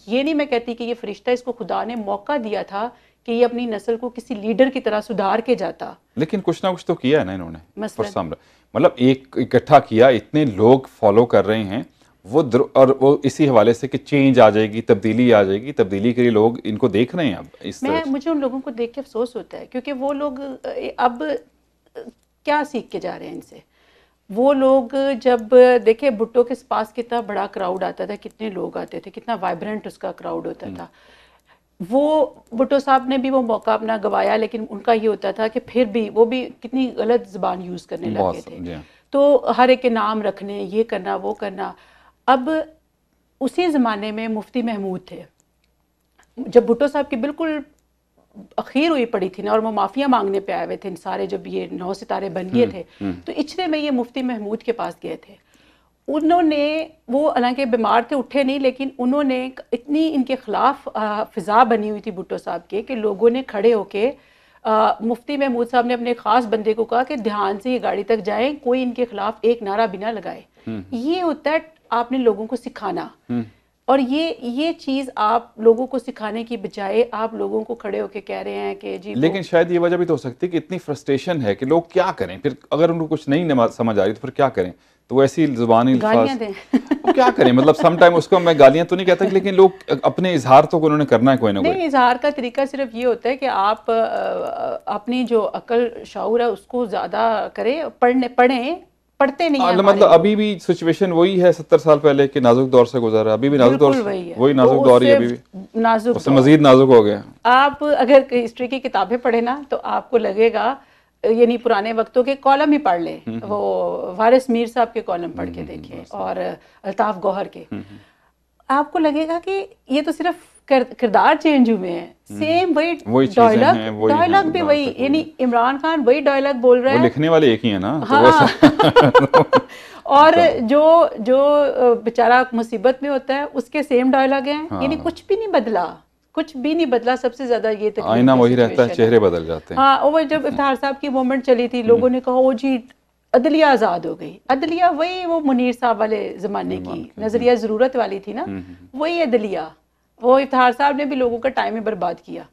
ये नहीं मैं कहती कि ये फरिश्ता, इसको खुदा ने मौका दिया था कि ये अपनी नस्ल को किसी लीडर की तरह सुधार के जाता। लेकिन कुछ ना कुछ तो किया है ना इन्होंने, मसलन मतलब एक इकट्ठा किया, इतने लोग फॉलो कर रहे हैं और वो इसी हवाले से कि चेंज आ जाएगी, तब्दीली आ जाएगी, तब्दीली के लिए लोग इनको देख रहे हैं। अब मुझे उन लोगों को देख के अफसोस होता है, क्योंकि वो लोग अब क्या सीख के जा रहे हैं इनसे। वो लोग जब देखे भुट्टो के पास कितना बड़ा क्राउड आता था, कितने लोग आते थे, कितना वाइब्रेंट उसका क्राउड होता था। वो भुट्टो साहब ने भी वो मौका अपना गवाया, लेकिन उनका ये होता था कि फिर भी वो भी कितनी गलत ज़बान यूज़ करने लगे थे। तो हर एक के नाम रखने, ये करना वो करना। अब उसी ज़माने में मुफ्ती महमूद थे, जब भुट्टो साहब की बिल्कुल अखीर हुई पड़ी थी ना, और वो माफिया मांगने पे आए हुए थे सारे, जब ये 9 सितारे बन गए थे, तो इचरे में ये मुफ्ती महमूद के पास गए थे। उन्होंने, वो हालांकि बीमार थे, उठे नहीं, लेकिन उन्होंने इतनी इनके खिलाफ फिजा बनी हुई थी भुट्टो साहब के, कि लोगों ने खड़े होके मुफ्ती महमूद साहब ने अपने खास बंदे को कहा कि ध्यान से ये गाड़ी तक जाएं, कोई इनके खिलाफ एक नारा बिना लगाए। ये होता है आपने लोगों को सिखाना। और ये चीज़ आप लोगों को सिखाने की बजाय आप लोगों को खड़े होके कह रहे हैं कि जी। लेकिन शायद ये वजह भी तो हो सकती है कि इतनी फ्रस्ट्रेशन है कि लोग क्या करें, फिर अगर उनको कुछ नहीं समझ आ रही तो फिर क्या करें। तो ऐसी ज़ुबानी गालियां दें क्या करें, मतलब सम टाइम उसको मैं गालियां तो नहीं कहता, लेकिन लोग अपने इजहार तो उन्होंने करना है कोई ना कोई। नहीं, इजहार का तरीका सिर्फ ये होता है कि आप अपनी जो अकल शऊर है उसको ज़्यादा करें, पढ़ते नहीं है। मतलब अभी भी सिचुएशन वही है 70 साल पहले के नाजुक दौर से गुजरा, अभी भी नाजुक दौर, वही नाजुक दौर ही अभी भी नाजुक, उससे मजीद नाजुक हो गया। आप अगर हिस्ट्री की किताबें पढ़े ना, तो आपको लगेगा, यानी पुराने वक्तों के कॉलम ही पढ़ लें, वो वारिस मीर साहब के कॉलम पढ़ के देखें और अल्ताफ गौहर के, आपको लगेगा कि ये तो सिर्फ किरदार चेंज हुए हैं, सेम वही डायलॉग भी वही, यानी इमरान खान वही डायलॉग बोल रहा है, लिखने वाले एक ही है ना। हाँ। और जो बेचारा मुसीबत में होता है उसके सेम डायलॉग हैं, यानी कुछ भी नहीं बदला, कुछ भी नहीं बदला। सबसे ज्यादा ये तकलीफ, आईना वही रहता है, चेहरे बदल जाते हैं। हाँ, वो जब इफ्तार साहब की मूवमेंट चली थी, लोगों ने कहा ओ जी अदलिया आज़ाद हो गई। अदलिया वही वो मुनीर साहब वाले ज़माने की नज़रिया ज़रूरत वाली थी ना, वही अदलिया। वो इफ्तार साहब ने भी लोगों का टाइम ही बर्बाद किया।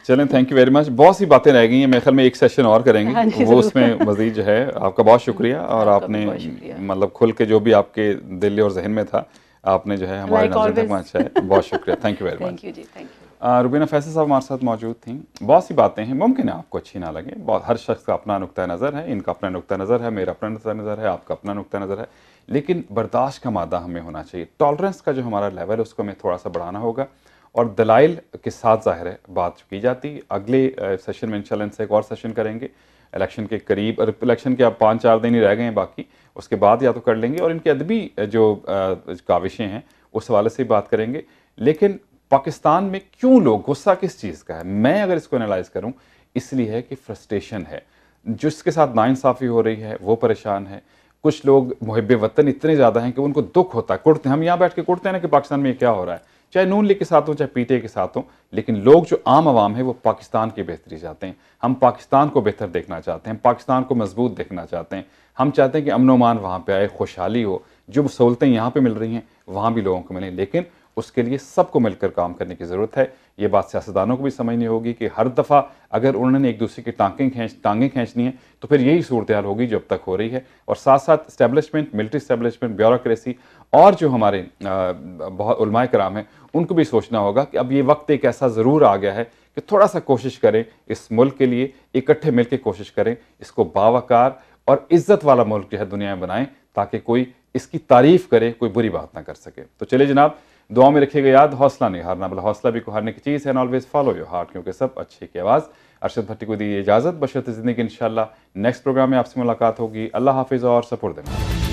चलें, थैंक यू वेरी मच। बहुत सी बातें रह गई हैं, मेरे ख्याल में एक सेशन और करेंगे। हाँ, वो उसमें मज़ीद जो है, आपका बहुत शुक्रिया। और आपने मतलब खुल के जो भी आपके दिल और जहन में था, आपने जो है हमारे नज़र तक पहुँचा है। बहुत शुक्रिया, thank you very much. Thank you ji, thank you. Rubina Faisal साहब हमारे साथ मौजूद थी। बहुत सी बातें हैं, मुमकिन है आपको अच्छी ना लगे, बहुत, हर शख्स का अपना नुक्ता नज़र है, इनका अपना नुक्ता नज़र है, मेरा अपना नुक्ता नज़र है, आपका अपना नुक्ता नज़र है, लेकिन बर्दाश्त का मादा हमें होना चाहिए। टॉलरेंस का जो हमारा लेवल है उसको हमें थोड़ा सा बढ़ाना होगा, और दलाइल के साथ ज़ाहिर है बात की जाती। अगले सेशन में इंशाल्लाह इनसे एक और सेशन करेंगे, इलेक्शन के करीब, और इलेक्शन के अब 5-4 दिन ही रह गए हैं बाकी, उसके बाद या तो कर लेंगे, और इनके अदबी जो काविशें हैं उस हवाले से बात करेंगे। लेकिन पाकिस्तान में क्यों लोग, गुस्सा किस चीज़ का है? मैं अगर इसको एनालाइज करूं, इसलिए है कि फ्रस्ट्रेशन है, जिसके साथ नाइंसाफ़ी हो रही है वो परेशान है। कुछ लोग मुहिब वतन इतने ज़्यादा हैं कि उनको दुख होता है, कुड़ते हैं। हम यहाँ बैठ के कुड़ते हैं ना कि पाकिस्तान में ये क्या हो रहा है, चाहे नून लीग के साथ हो चाहे पीटीआई के साथ हो, लेकिन लोग जो आम आवाम है वो पाकिस्तान की बेहतरी चाहते हैं। हम पाकिस्तान को बेहतर देखना चाहते हैं, पाकिस्तान को मजबूत देखना चाहते हैं। हम चाहते हैं कि अमन मान वहाँ पे आए, खुशहाली हो, जो सहूलतें यहाँ पे मिल रही हैं वहाँ भी लोगों को मिलें, लेकिन उसके लिए सबको मिलकर काम करने की ज़रूरत है। ये बात सियासतदानों को भी समझनी होगी कि हर दफ़ा अगर उन्होंने एक दूसरे की टांगें खींचनी है तो फिर यही सूरत हाल होगी जो अब तक हो रही है। और साथ साथ इस्टेब्लिशमेंट, मिलिट्री इस्टेब्लिशमेंट, ब्यूरोक्रेसी और जो हमारे बहुत उलमाए कराम हैं, उनको भी सोचना होगा कि अब ये वक्त एक ऐसा ज़रूर आ गया है कि थोड़ा सा कोशिश करें, इस मुल्क के लिए इकट्ठे मिल के कोशिश करें, इसको बावकार और इज़्ज़त वाला मुल्क जो है दुनिया में बनाएं, ताकि कोई इसकी तारीफ़ करे, कोई बुरी बात ना कर सके। तो चलिए जनाब, दुआ में रखिएगा याद, हौसला नहीं हारना, बल्कि हौसला भी को हारने की चीज़ है। And always follow your heart, क्योंकि सब अच्छे की आवाज़। अरशद भट्टी को दी इजाज़त, बशर्ते ज़िंदगी इंशाल्लाह नेक्स्ट प्रोग्राम में आपसे मुलाकात होगी। अल्लाह हाफिज़ और सपोर्ट देना।